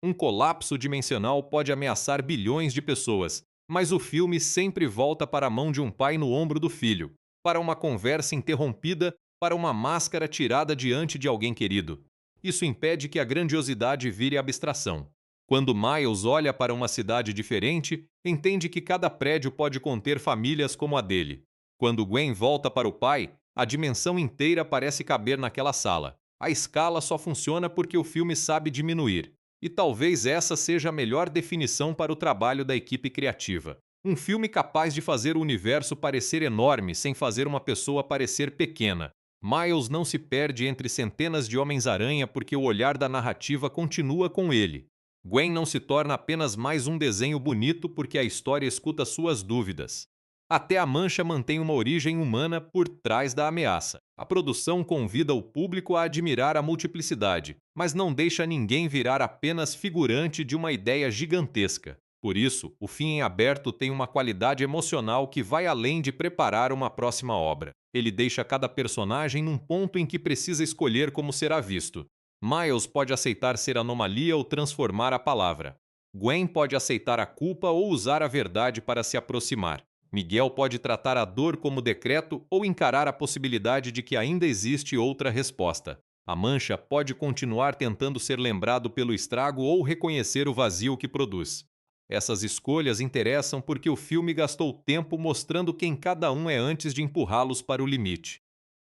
Um colapso dimensional pode ameaçar bilhões de pessoas, mas o filme sempre volta para a mão de um pai no ombro do filho, para uma conversa interrompida, para uma máscara tirada diante de alguém querido. Isso impede que a grandiosidade vire abstração. Quando Miles olha para uma cidade diferente, entende que cada prédio pode conter famílias como a dele. Quando Gwen volta para o pai, a dimensão inteira parece caber naquela sala. A escala só funciona porque o filme sabe diminuir. E talvez essa seja a melhor definição para o trabalho da equipe criativa. Um filme capaz de fazer o universo parecer enorme sem fazer uma pessoa parecer pequena. Miles não se perde entre centenas de Homens-Aranha porque o olhar da narrativa continua com ele. Gwen não se torna apenas mais um desenho bonito porque a história escuta suas dúvidas. Até a Mancha mantém uma origem humana por trás da ameaça. A produção convida o público a admirar a multiplicidade, mas não deixa ninguém virar apenas figurante de uma ideia gigantesca. Por isso, o fim em aberto tem uma qualidade emocional que vai além de preparar uma próxima obra. Ele deixa cada personagem num ponto em que precisa escolher como será visto. Miles pode aceitar ser anomalia ou transformar a palavra. Gwen pode aceitar a culpa ou usar a verdade para se aproximar. Miguel pode tratar a dor como decreto ou encarar a possibilidade de que ainda existe outra resposta. A Mancha pode continuar tentando ser lembrado pelo estrago ou reconhecer o vazio que produz. Essas escolhas interessam porque o filme gastou tempo mostrando quem cada um é antes de empurrá-los para o limite.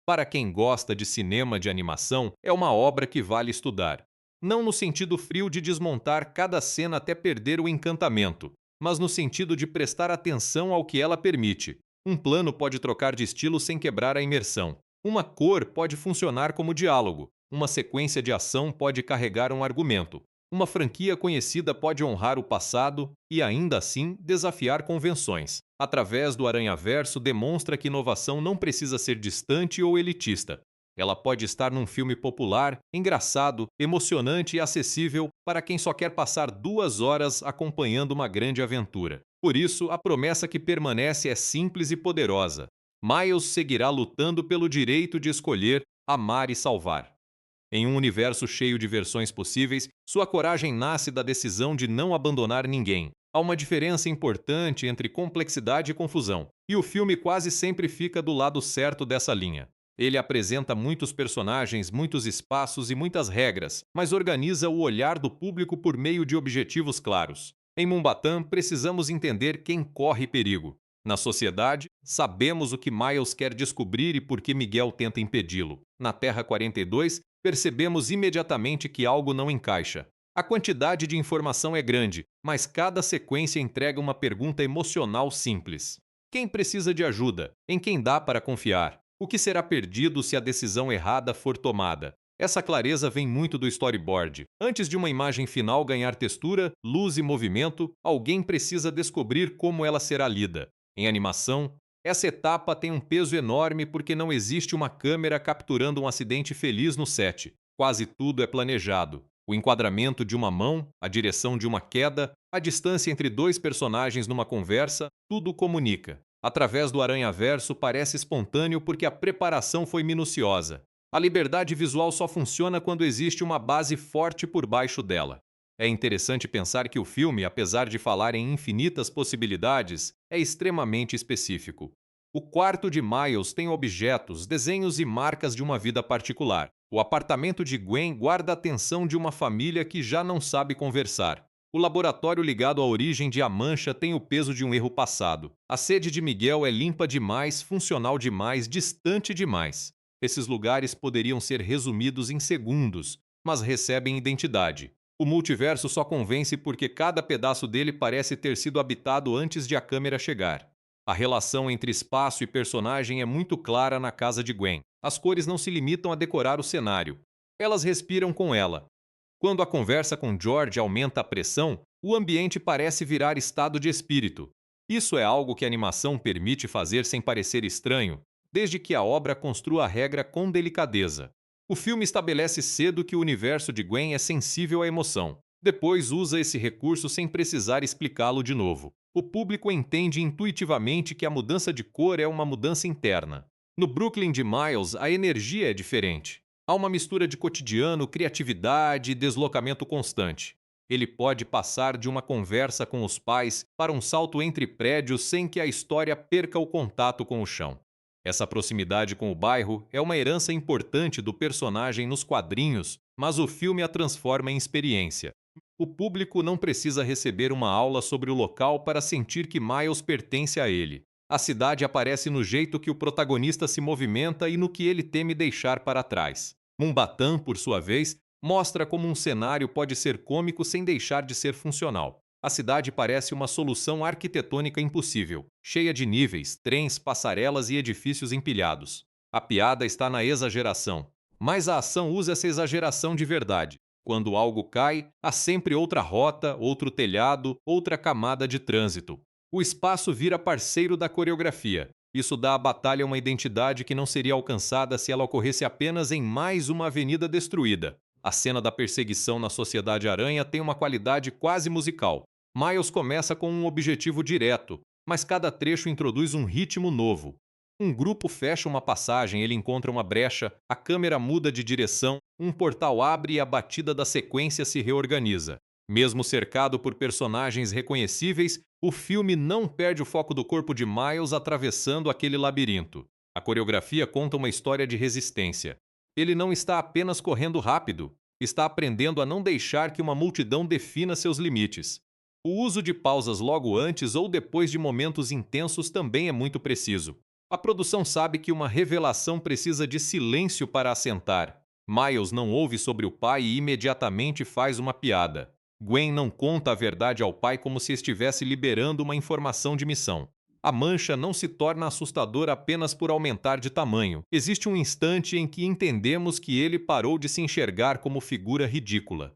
Para quem gosta de cinema de animação, é uma obra que vale estudar. Não no sentido frio de desmontar cada cena até perder o encantamento, mas no sentido de prestar atenção ao que ela permite. Um plano pode trocar de estilo sem quebrar a imersão. Uma cor pode funcionar como diálogo. Uma sequência de ação pode carregar um argumento. Uma franquia conhecida pode honrar o passado e, ainda assim, desafiar convenções. Através do Aranhaverso, demonstra que inovação não precisa ser distante ou elitista. Ela pode estar num filme popular, engraçado, emocionante e acessível para quem só quer passar 2 horas acompanhando uma grande aventura. Por isso, a promessa que permanece é simples e poderosa. Miles seguirá lutando pelo direito de escolher, amar e salvar. Em um universo cheio de versões possíveis, sua coragem nasce da decisão de não abandonar ninguém. Há uma diferença importante entre complexidade e confusão, e o filme quase sempre fica do lado certo dessa linha. Ele apresenta muitos personagens, muitos espaços e muitas regras, mas organiza o olhar do público por meio de objetivos claros. Em Mumbatã, precisamos entender quem corre perigo. Na sociedade, sabemos o que Miles quer descobrir e por que Miguel tenta impedi-lo. Na Terra 42, percebemos imediatamente que algo não encaixa. A quantidade de informação é grande, mas cada sequência entrega uma pergunta emocional simples. Quem precisa de ajuda? Em quem dá para confiar? O que será perdido se a decisão errada for tomada? Essa clareza vem muito do storyboard. Antes de uma imagem final ganhar textura, luz e movimento, alguém precisa descobrir como ela será lida. Em animação, essa etapa tem um peso enorme porque não existe uma câmera capturando um acidente feliz no set. Quase tudo é planejado. O enquadramento de uma mão, a direção de uma queda, a distância entre dois personagens numa conversa, tudo comunica. Através do Aranhaverso parece espontâneo porque a preparação foi minuciosa. A liberdade visual só funciona quando existe uma base forte por baixo dela. É interessante pensar que o filme, apesar de falar em infinitas possibilidades, é extremamente específico. O quarto de Miles tem objetos, desenhos e marcas de uma vida particular. O apartamento de Gwen guarda a atenção de uma família que já não sabe conversar. O laboratório ligado à origem de A Mancha tem o peso de um erro passado. A sede de Miguel é limpa demais, funcional demais, distante demais. Esses lugares poderiam ser resumidos em segundos, mas recebem identidade. O multiverso só convence porque cada pedaço dele parece ter sido habitado antes de a câmera chegar. A relação entre espaço e personagem é muito clara na casa de Gwen. As cores não se limitam a decorar o cenário. Elas respiram com ela. Quando a conversa com George aumenta a pressão, o ambiente parece virar estado de espírito. Isso é algo que a animação permite fazer sem parecer estranho, desde que a obra construa a regra com delicadeza. O filme estabelece cedo que o universo de Gwen é sensível à emoção. Depois usa esse recurso sem precisar explicá-lo de novo. O público entende intuitivamente que a mudança de cor é uma mudança interna. No Brooklyn de Miles, a energia é diferente. Há uma mistura de cotidiano, criatividade e deslocamento constante. Ele pode passar de uma conversa com os pais para um salto entre prédios sem que a história perca o contato com o chão. Essa proximidade com o bairro é uma herança importante do personagem nos quadrinhos, mas o filme a transforma em experiência. O público não precisa receber uma aula sobre o local para sentir que Miles pertence a ele. A cidade aparece no jeito que o protagonista se movimenta e no que ele teme deixar para trás. Mumbatã, por sua vez, mostra como um cenário pode ser cômico sem deixar de ser funcional. A cidade parece uma solução arquitetônica impossível, cheia de níveis, trens, passarelas e edifícios empilhados. A piada está na exageração, mas a ação usa essa exageração de verdade. Quando algo cai, há sempre outra rota, outro telhado, outra camada de trânsito. O espaço vira parceiro da coreografia. Isso dá à batalha uma identidade que não seria alcançada se ela ocorresse apenas em mais uma avenida destruída. A cena da perseguição na Sociedade Aranha tem uma qualidade quase musical. Miles começa com um objetivo direto, mas cada trecho introduz um ritmo novo. Um grupo fecha uma passagem, ele encontra uma brecha, a câmera muda de direção, um portal abre e a batida da sequência se reorganiza. Mesmo cercado por personagens reconhecíveis, o filme não perde o foco do corpo de Miles atravessando aquele labirinto. A coreografia conta uma história de resistência. Ele não está apenas correndo rápido, está aprendendo a não deixar que uma multidão defina seus limites. O uso de pausas logo antes ou depois de momentos intensos também é muito preciso. A produção sabe que uma revelação precisa de silêncio para assentar. Miles não ouve sobre o pai e imediatamente faz uma piada. Gwen não conta a verdade ao pai como se estivesse liberando uma informação de missão. A mancha não se torna assustadora apenas por aumentar de tamanho. Existe um instante em que entendemos que ele parou de se enxergar como figura ridícula.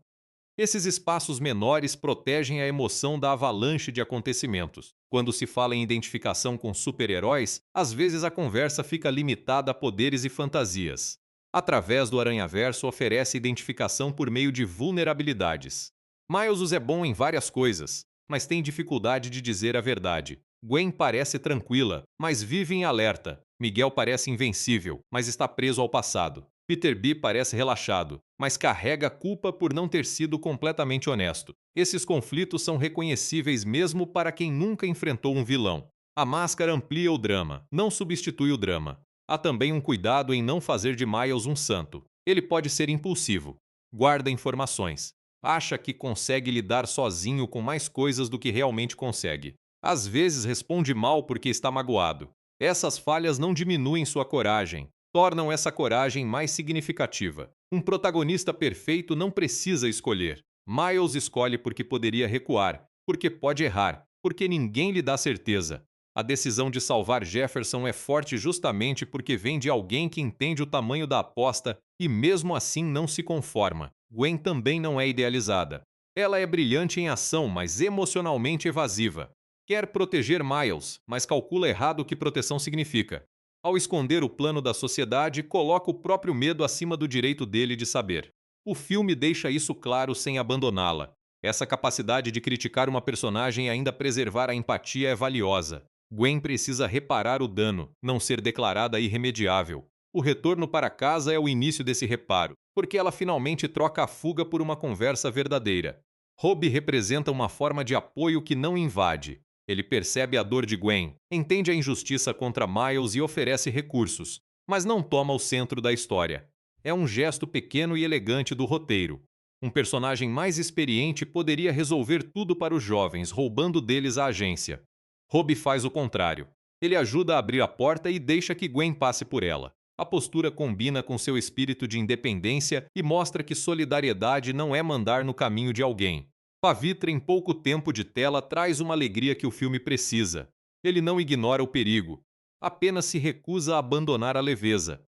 Esses espaços menores protegem a emoção da avalanche de acontecimentos. Quando se fala em identificação com super-heróis, às vezes a conversa fica limitada a poderes e fantasias. Através do Aranhaverso oferece identificação por meio de vulnerabilidades. Miles é bom em várias coisas, mas tem dificuldade de dizer a verdade. Gwen parece tranquila, mas vive em alerta. Miguel parece invencível, mas está preso ao passado. Peter B parece relaxado, mas carrega culpa por não ter sido completamente honesto. Esses conflitos são reconhecíveis mesmo para quem nunca enfrentou um vilão. A máscara amplia o drama, não substitui o drama. Há também um cuidado em não fazer de Miles um santo. Ele pode ser impulsivo, guarda informações, acha que consegue lidar sozinho com mais coisas do que realmente consegue. Às vezes responde mal porque está magoado. Essas falhas não diminuem sua coragem, tornam essa coragem mais significativa. Um protagonista perfeito não precisa escolher. Miles escolhe porque poderia recuar, porque pode errar, porque ninguém lhe dá certeza. A decisão de salvar Jefferson é forte justamente porque vem de alguém que entende o tamanho da aposta e mesmo assim não se conforma. Gwen também não é idealizada. Ela é brilhante em ação, mas emocionalmente evasiva. Quer proteger Miles, mas calcula errado o que proteção significa. Ao esconder o plano da sociedade, coloca o próprio medo acima do direito dele de saber. O filme deixa isso claro sem abandoná-la. Essa capacidade de criticar uma personagem e ainda preservar a empatia é valiosa. Gwen precisa reparar o dano, não ser declarada irremediável. O retorno para casa é o início desse reparo, porque ela finalmente troca a fuga por uma conversa verdadeira. Robbie representa uma forma de apoio que não invade. Ele percebe a dor de Gwen, entende a injustiça contra Miles e oferece recursos, mas não toma o centro da história. É um gesto pequeno e elegante do roteiro. Um personagem mais experiente poderia resolver tudo para os jovens, roubando deles a agência. Robbie faz o contrário. Ele ajuda a abrir a porta e deixa que Gwen passe por ela. A postura combina com seu espírito de independência e mostra que solidariedade não é mandar no caminho de alguém. Pavitra, em pouco tempo de tela, traz uma alegria que o filme precisa. Ele não ignora o perigo, apenas se recusa a abandonar a leveza.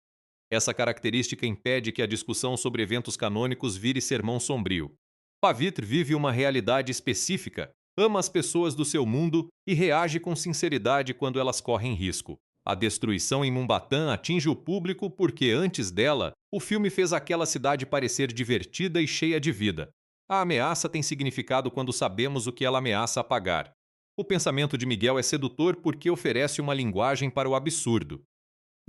Essa característica impede que a discussão sobre eventos canônicos vire sermão sombrio. Pavitr vive uma realidade específica, ama as pessoas do seu mundo e reage com sinceridade quando elas correm risco. A destruição em Mumbatã atinge o público porque, antes dela, o filme fez aquela cidade parecer divertida e cheia de vida. A ameaça tem significado quando sabemos o que ela ameaça apagar. O pensamento de Miguel é sedutor porque oferece uma linguagem para o absurdo.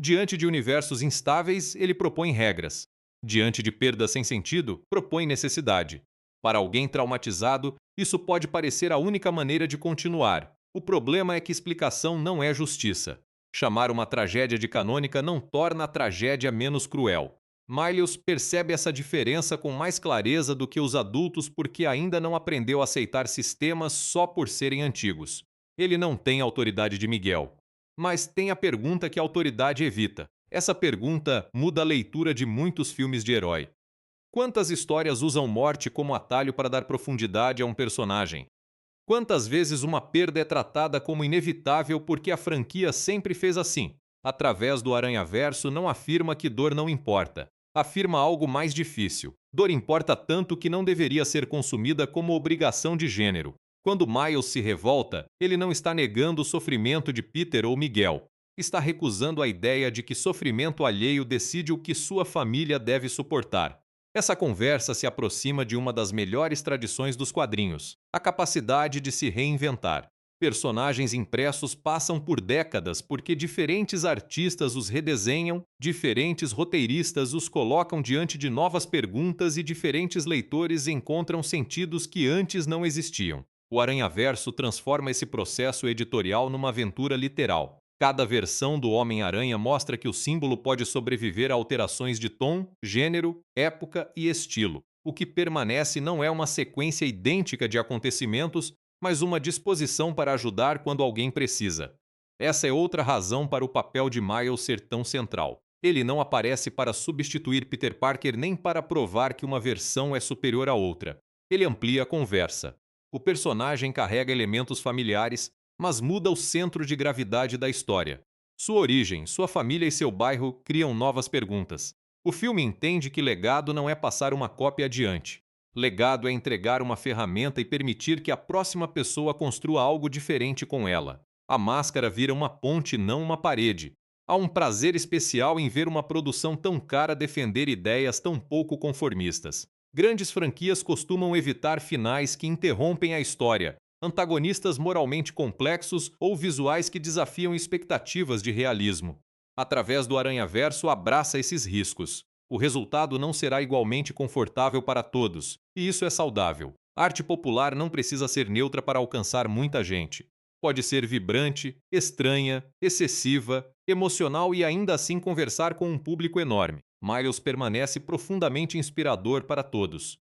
Diante de universos instáveis, ele propõe regras. Diante de perdas sem sentido, propõe necessidade. Para alguém traumatizado, isso pode parecer a única maneira de continuar. O problema é que explicação não é justiça. Chamar uma tragédia de canônica não torna a tragédia menos cruel. Milius percebe essa diferença com mais clareza do que os adultos porque ainda não aprendeu a aceitar sistemas só por serem antigos. Ele não tem a autoridade de Miguel. Mas tem a pergunta que a autoridade evita. Essa pergunta muda a leitura de muitos filmes de herói. Quantas histórias usam morte como atalho para dar profundidade a um personagem? Quantas vezes uma perda é tratada como inevitável porque a franquia sempre fez assim? Através do Aranhaverso não afirma que dor não importa. Afirma algo mais difícil. Dor importa tanto que não deveria ser consumida como obrigação de gênero. Quando Miles se revolta, ele não está negando o sofrimento de Peter ou Miguel. Está recusando a ideia de que sofrimento alheio decide o que sua família deve suportar. Essa conversa se aproxima de uma das melhores tradições dos quadrinhos, a capacidade de se reinventar. Personagens impressos passam por décadas porque diferentes artistas os redesenham, diferentes roteiristas os colocam diante de novas perguntas e diferentes leitores encontram sentidos que antes não existiam. O Aranhaverso transforma esse processo editorial numa aventura literal. Cada versão do Homem-Aranha mostra que o símbolo pode sobreviver a alterações de tom, gênero, época e estilo. O que permanece não é uma sequência idêntica de acontecimentos, mas uma disposição para ajudar quando alguém precisa. Essa é outra razão para o papel de Miles ser tão central. Ele não aparece para substituir Peter Parker nem para provar que uma versão é superior à outra. Ele amplia a conversa. O personagem carrega elementos familiares, mas muda o centro de gravidade da história. Sua origem, sua família e seu bairro criam novas perguntas. O filme entende que legado não é passar uma cópia adiante. Legado é entregar uma ferramenta e permitir que a próxima pessoa construa algo diferente com ela. A máscara vira uma ponte, não uma parede. Há um prazer especial em ver uma produção tão cara defender ideias tão pouco conformistas. Grandes franquias costumam evitar finais que interrompem a história, antagonistas moralmente complexos ou visuais que desafiam expectativas de realismo. Através do Aranhaverso abraça esses riscos. O resultado não será igualmente confortável para todos, e isso é saudável. Arte popular não precisa ser neutra para alcançar muita gente. Pode ser vibrante, estranha, excessiva, emocional e ainda assim conversar com um público enorme. Miles permanece profundamente inspirador para todos.